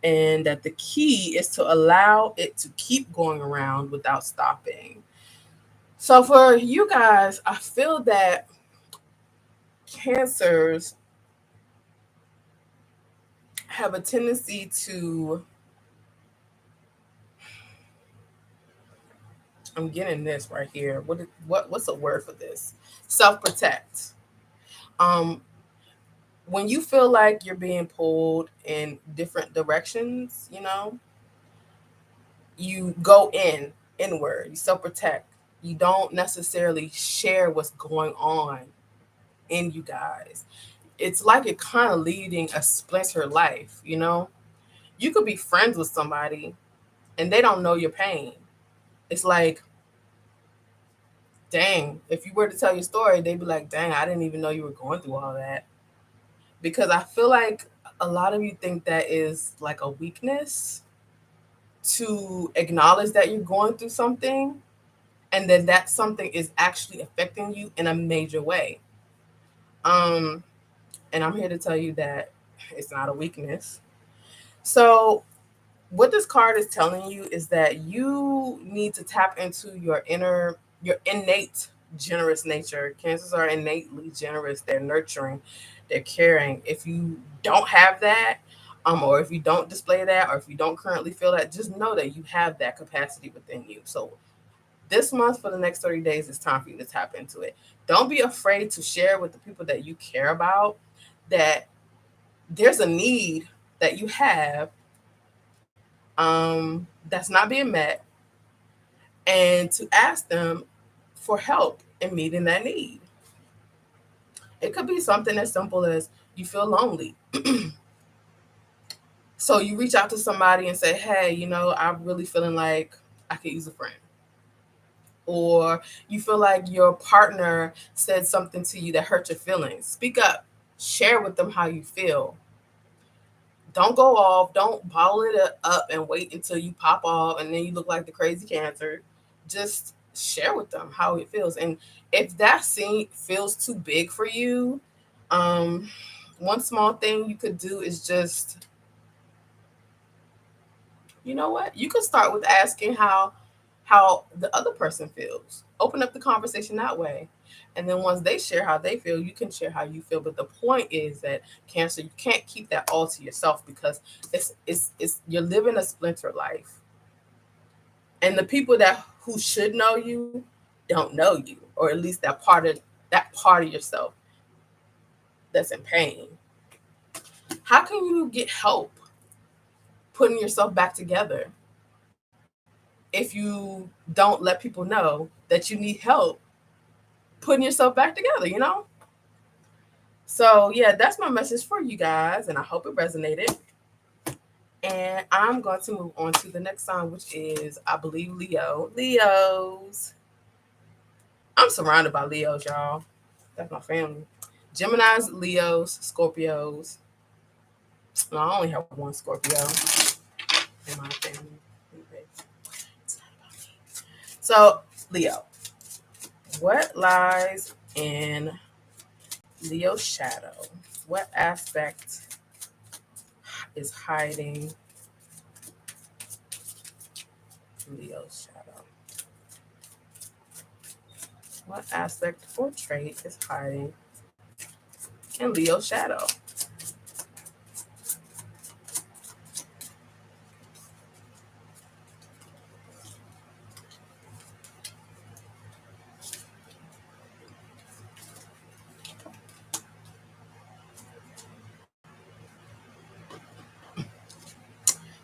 and that the key is to allow it to keep going around without stopping. So for you guys, I feel that cancers have a tendency to, I'm getting this right here. What's a word for this? Self-protect. Um, when you feel like you're being pulled in different directions, you go inward, you self protect. You don't necessarily share what's going on in you guys. It's like it kind of leading a splinter life. You could be friends with somebody and they don't know your pain. It's like, dang, if you were to tell your story, they'd be like, dang, I didn't even know you were going through all that. Because I feel like a lot of you think that is like a weakness to acknowledge that you're going through something, and then that something is actually affecting you in a major way. Um, and I'm here to tell you that it's not a weakness. So what this card is telling you is that you need to tap into your innate generous nature. Cancers are innately generous. They're nurturing, they're caring. If you don't have that, or if you don't display that, or if you don't currently feel that, just know that you have that capacity within you. So this month, for the next 30 days, it's time for you to tap into it. Don't be afraid to share with the people that you care about that there's a need that you have, that's not being met, and to ask them for help in meeting that need. It could be something as simple as you feel lonely. So you reach out to somebody and say, hey, I'm really feeling like I could use a friend. Or you feel like your partner said something to you that hurt your feelings. Speak up, share with them how you feel. Don't go off, don't bottle it up and wait until you pop off and then you look like the crazy Cancer. Just share with them how it feels. And if that scene feels too big for you, um, one small thing you could do is just, you know what? You could start with asking how the other person feels. Open up the conversation that way. And then once they share how they feel, you can share how you feel. But the point is that Cancer, you can't keep that all to yourself, because it's you're living a splinter life. And the people that who should know you don't know you, or at least that part of yourself that's in pain. How can you get help putting yourself back together if you don't let people know that you need help putting yourself back together, you know? So, yeah, that's my message for you guys, and I hope it resonated. And I'm going to move on to the next sign, which is, I believe, Leo. Leos. I'm surrounded by Leos, y'all. That's my family. Geminis, Leos, Scorpios. No, I only have one Scorpio in my family. So, Leo. What lies in Leo's shadow? What aspect is hiding Leo's shadow? What aspect or trait is hiding in Leo's shadow?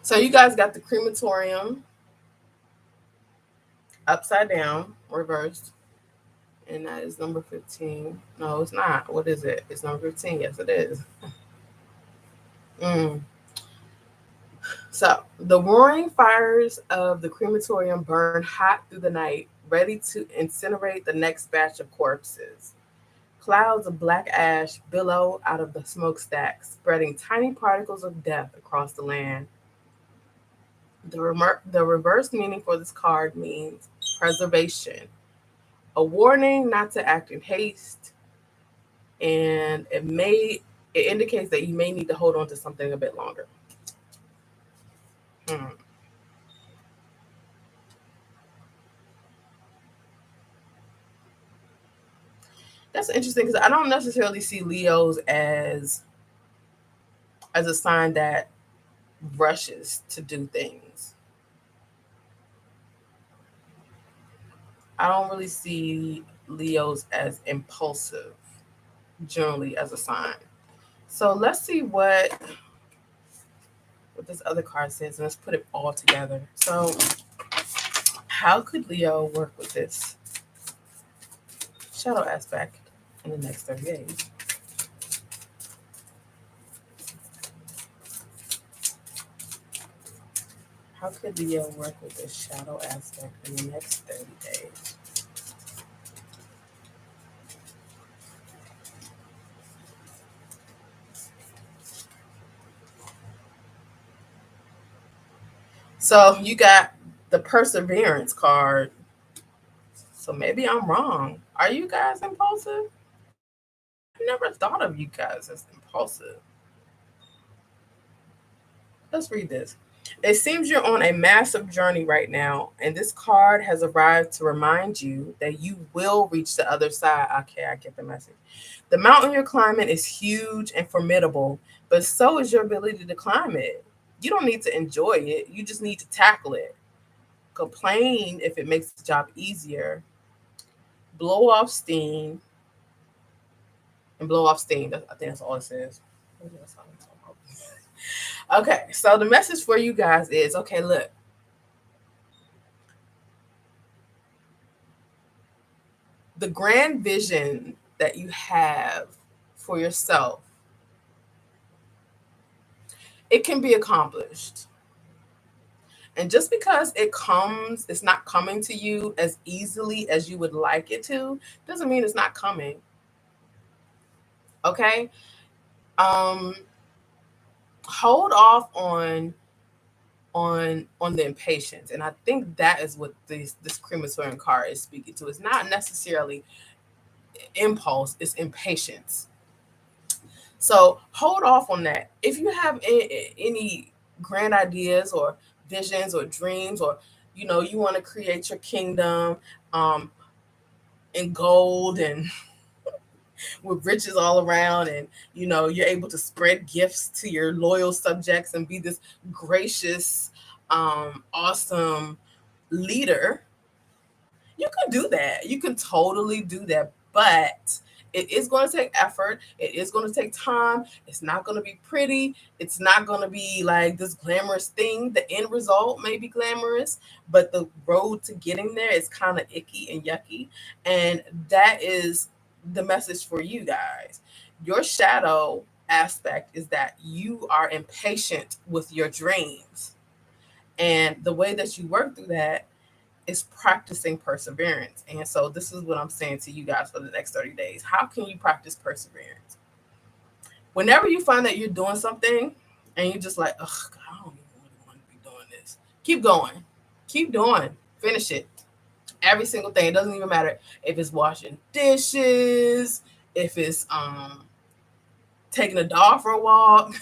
So you guys got the crematorium upside down, reversed. And that is number 15. No, it's not. What is it? It's number 15. Yes, it is. So the roaring fires of the crematorium burn hot through the night, ready to incinerate the next batch of corpses. Clouds of black ash billow out of the smokestack, spreading tiny particles of death across the land. The reverse meaning for this card means preservation, a warning not to act in haste, and it indicates that you may need to hold on to something a bit longer. That's interesting because I don't necessarily see Leos as a sign that rushes to do things. I don't really see Leos as impulsive generally as a sign. So let's see what this other card says, and let's put it all together. So how could Leo work with this shadow aspect in the next 30 days? How could Leo work with this shadow aspect in the next 30 days? So you got the perseverance card. So maybe I'm wrong. Are you guys impulsive? I never thought of you guys as impulsive. Let's read this. It seems you're on a massive journey right now, and this card has arrived to remind you that you will reach the other side. Okay, I get the message. The mountain you're climbing is huge and formidable, but so is your ability to climb it. You don't need to enjoy it, you just need to tackle it. Complain if it makes the job easier. Blow off steam. And blow off steam. I think that's all it says. Okay, so the message for you guys is, okay, look. The grand vision that you have for yourself, it can be accomplished. And just because it's not coming to you as easily as you would like it to, doesn't mean it's not coming. Okay? Hold off on the impatience. And I think that is what this crematorium card is speaking to. It's not necessarily impulse, it's impatience. So hold off on that. If you have any grand ideas or visions or dreams, or you want to create your kingdom in gold and with riches all around, and you're able to spread gifts to your loyal subjects and be this gracious awesome leader, You can do that. You can totally do that. But it is going to take effort. It is going to take time. It's not going to be pretty. It's not going to be like this glamorous thing. The end result may be glamorous, but the road to getting there is kind of icky and yucky. And that is the message for you guys. Your shadow aspect is that you are impatient with your dreams. And the way that you work through that is practicing perseverance. And so this is what I'm saying to you guys for the next 30 days. How can you practice perseverance? Whenever you find that you're doing something and you're just like, oh, God, I don't even really want to be doing this. Keep going. Keep doing. Finish it. Every single thing. It doesn't even matter if it's washing dishes, if it's taking a dog for a walk,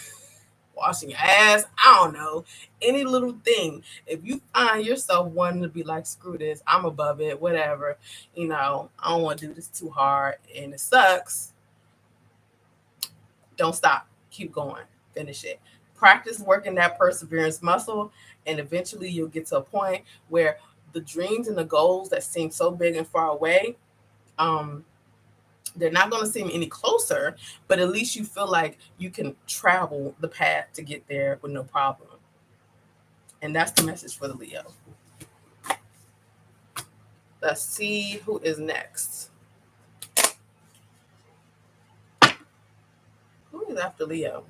washing your ass. I don't know. Any little thing. If you find yourself wanting to be like, screw this, I'm above it, whatever, I don't want to do this too hard and it sucks, don't stop. Keep going. Finish it. Practice working that perseverance muscle, and eventually you'll get to a point where the dreams and the goals that seem so big and far away, they're not going to seem any closer, but at least you feel like you can travel the path to get there with no problem. And that's the message for the Leo. Let's see who is next. Who is after Leo?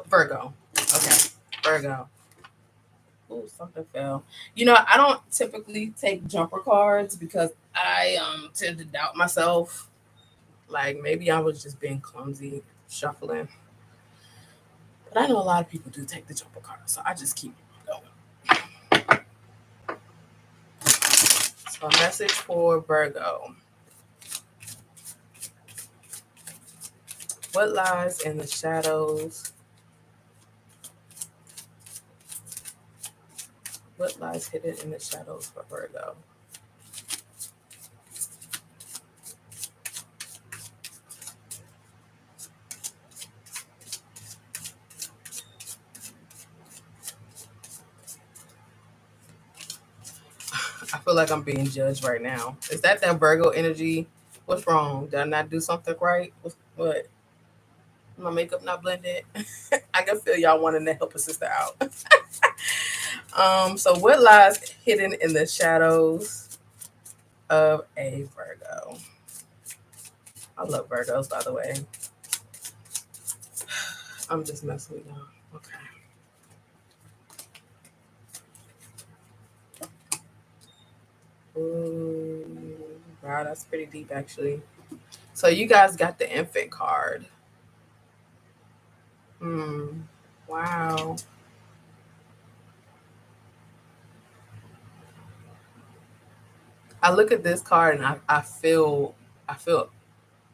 Virgo. Okay, Virgo. Ooh, something fell. I don't typically take jumper cards because I tend to doubt myself. Like maybe I was just being clumsy, shuffling. But I know a lot of people do take the jumper cards, so I just keep going. So, a message for Virgo. What lies in the shadows? What lies hidden in the shadows for Virgo? I feel like I'm being judged right now. Is that Virgo energy? What's wrong? Did I not do something right? What? My makeup not blended? I can feel y'all wanting to help a sister out. So what lies hidden in the shadows of a Virgo? I love Virgos, by the way. I'm just messing with y'all. Okay. Ooh, wow, that's pretty deep, actually. So you guys got the infant card. Wow. I look at this card and I feel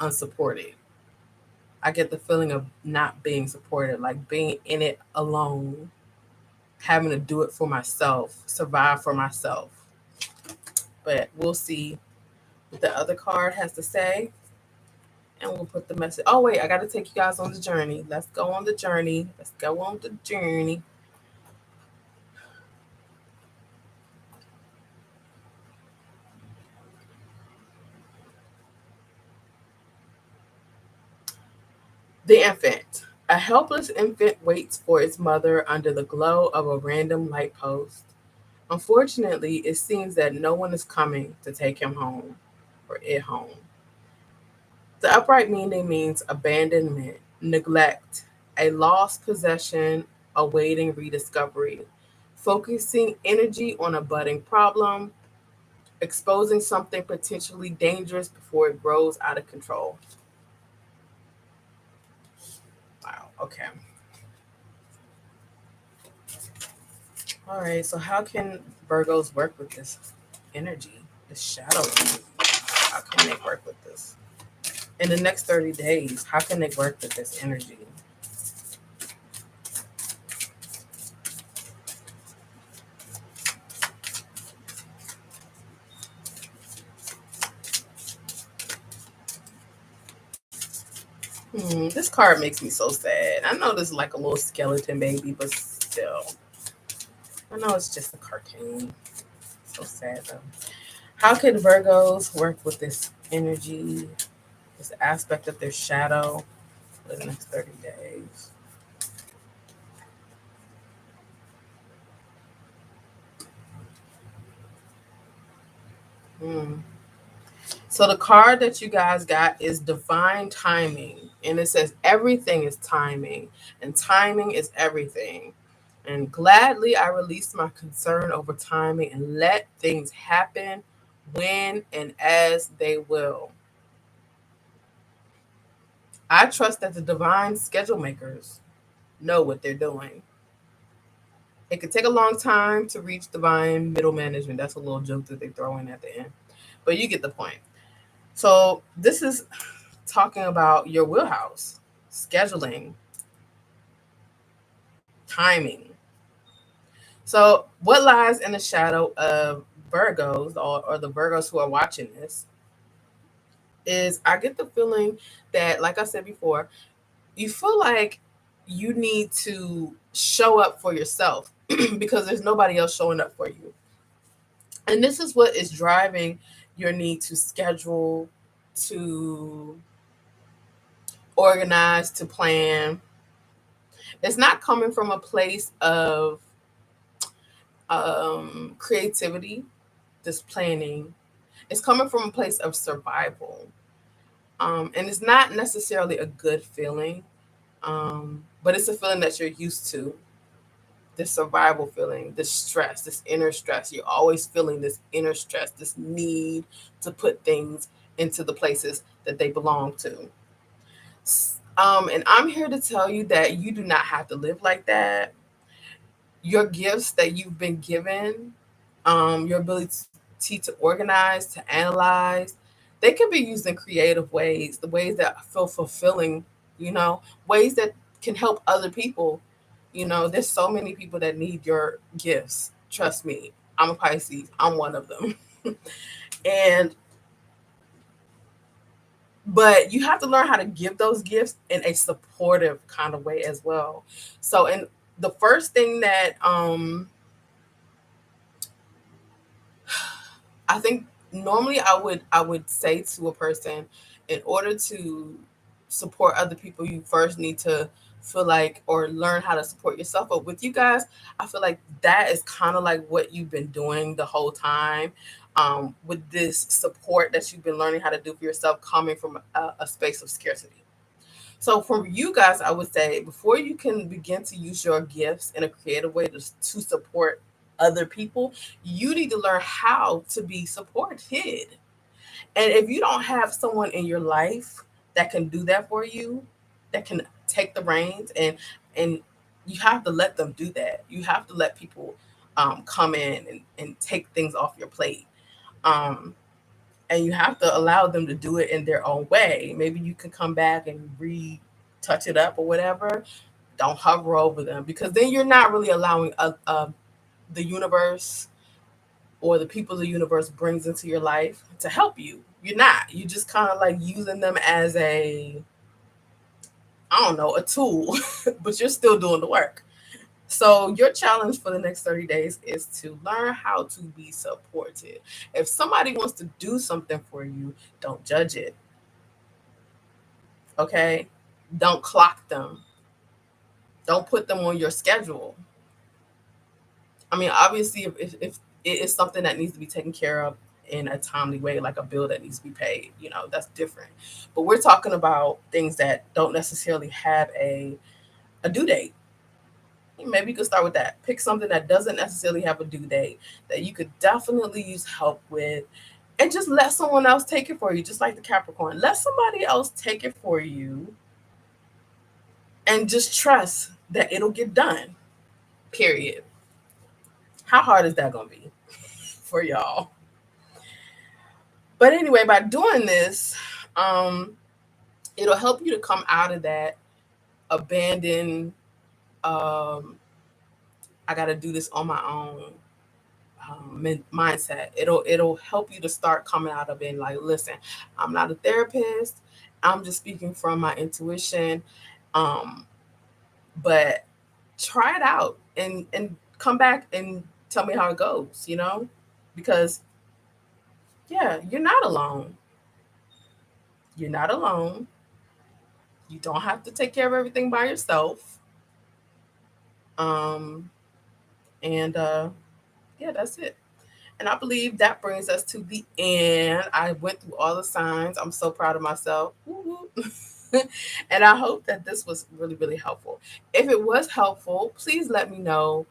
unsupported. I get the feeling of not being supported, like being in it alone, having to do it for myself, survive for myself. But we'll see what the other card has to say. And we'll put the message. Oh, wait, I got to take you guys on the journey. Let's go on the journey. Let's go on the journey. The infant. A helpless infant waits for its mother under the glow of a random light post. Unfortunately, it seems that no one is coming to take him home or it home. The upright meaning means abandonment, neglect, a lost possession awaiting rediscovery, focusing energy on a budding problem, exposing something potentially dangerous before it grows out of control. Wow, okay. All right, so how can Virgos work with this energy, this shadow? How can they work with this? In the next 30 days, how can they work with this energy? This card makes me so sad. I know this is like a little skeleton baby, but still. I know it's just a cartoon. So sad though. How could Virgos work with this energy, this aspect of their shadow for the next 30 days? Hmm. So the card that you guys got is divine timing. And it says everything is timing, and timing is everything. And gladly I release my concern over timing and let things happen when and as they will. I trust that the divine schedule makers know what they're doing. It could take a long time to reach divine middle management. That's a little joke that they throw in at the end. But you get the point. So this is talking about your wheelhouse, scheduling, timing. So what lies in the shadow of Virgos or the Virgos who are watching this is I get the feeling that, like I said before, you feel like you need to show up for yourself because there's nobody else showing up for you. And this is what is driving your need to schedule, to organize, to plan. It's not coming from a place of creativity, this planning. It's coming from a place of survival. And it's not necessarily a good feeling, but it's a feeling that you're used to. This survival feeling, this stress, this inner stress. You're always feeling this inner stress, this need to put things into the places that they belong to. And I'm here to tell you that you do not have to live like that. Your gifts that you've been given, your ability to organize, to analyze, they can be used in creative ways, the ways that feel fulfilling, ways that can help other people. There's so many people that need your gifts. Trust me, I'm a Pisces, I'm one of them. and but you have to learn how to give those gifts in a supportive kind of way as well. So, and the first thing that I think normally I would say to a person, in order to support other people, you first need to feel like or learn how to support yourself. But with you guys, I feel like that is kind of like what you've been doing the whole time. With this support that you've been learning how to do for yourself, coming from a space of scarcity. So for you guys, I would say before you can begin to use your gifts in a creative way to support other people, you need to learn how to be supported. And if you don't have someone in your life that can do that for you, that can take the reins, and you have to let them do that. You have to let people come in and take things off your plate. Um, and you have to allow them to do it in their own way. Maybe you can come back and retouch it up or whatever. Don't hover over them, because then you're not really allowing the universe or the people the universe brings into your life to help you. You're not. You just kind of like using them as I don't know, a tool, but you're still doing the work. So your challenge for the next 30 days is to learn how to be supported. If somebody wants to do something for you, don't judge it. Okay? Don't clock them. Don't put them on your schedule. I mean, obviously, if it is something that needs to be taken care of in a timely way, like a bill that needs to be paid, that's different. But we're talking about things that don't necessarily have a due date. Maybe you could start with that. Pick something that doesn't necessarily have a due date that you could definitely use help with, and just let someone else take it for you, just like the Capricorn. Let somebody else take it for you and just trust that it'll get done. Period. How hard is that going to be for y'all? But anyway, by doing this, it'll help you to come out of that abandoned, I got to do this on my own mindset. It'll help you to start coming out of it. Like, listen, I'm not a therapist, I'm just speaking from my intuition. But try it out and come back and tell me how it goes, because yeah, you're not alone. You're not alone. You don't have to take care of everything by yourself. Um, and yeah, that's it. And I believe that brings us to the end. I went through all the signs. I'm so proud of myself. And I hope that this was really, really helpful. If it was helpful, please let me know.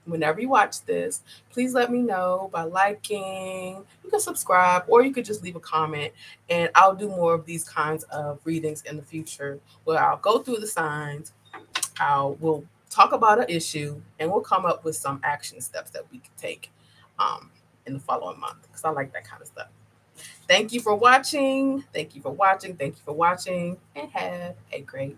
Whenever you watch this, please let me know by liking. You can subscribe or you could just leave a comment. And I'll do more of these kinds of readings in the future where I'll go through the signs. We'll talk about an issue and we'll come up with some action steps that we can take in the following month because I like that kind of stuff. Thank you for watching. Thank you for watching. Thank you for watching. And have a great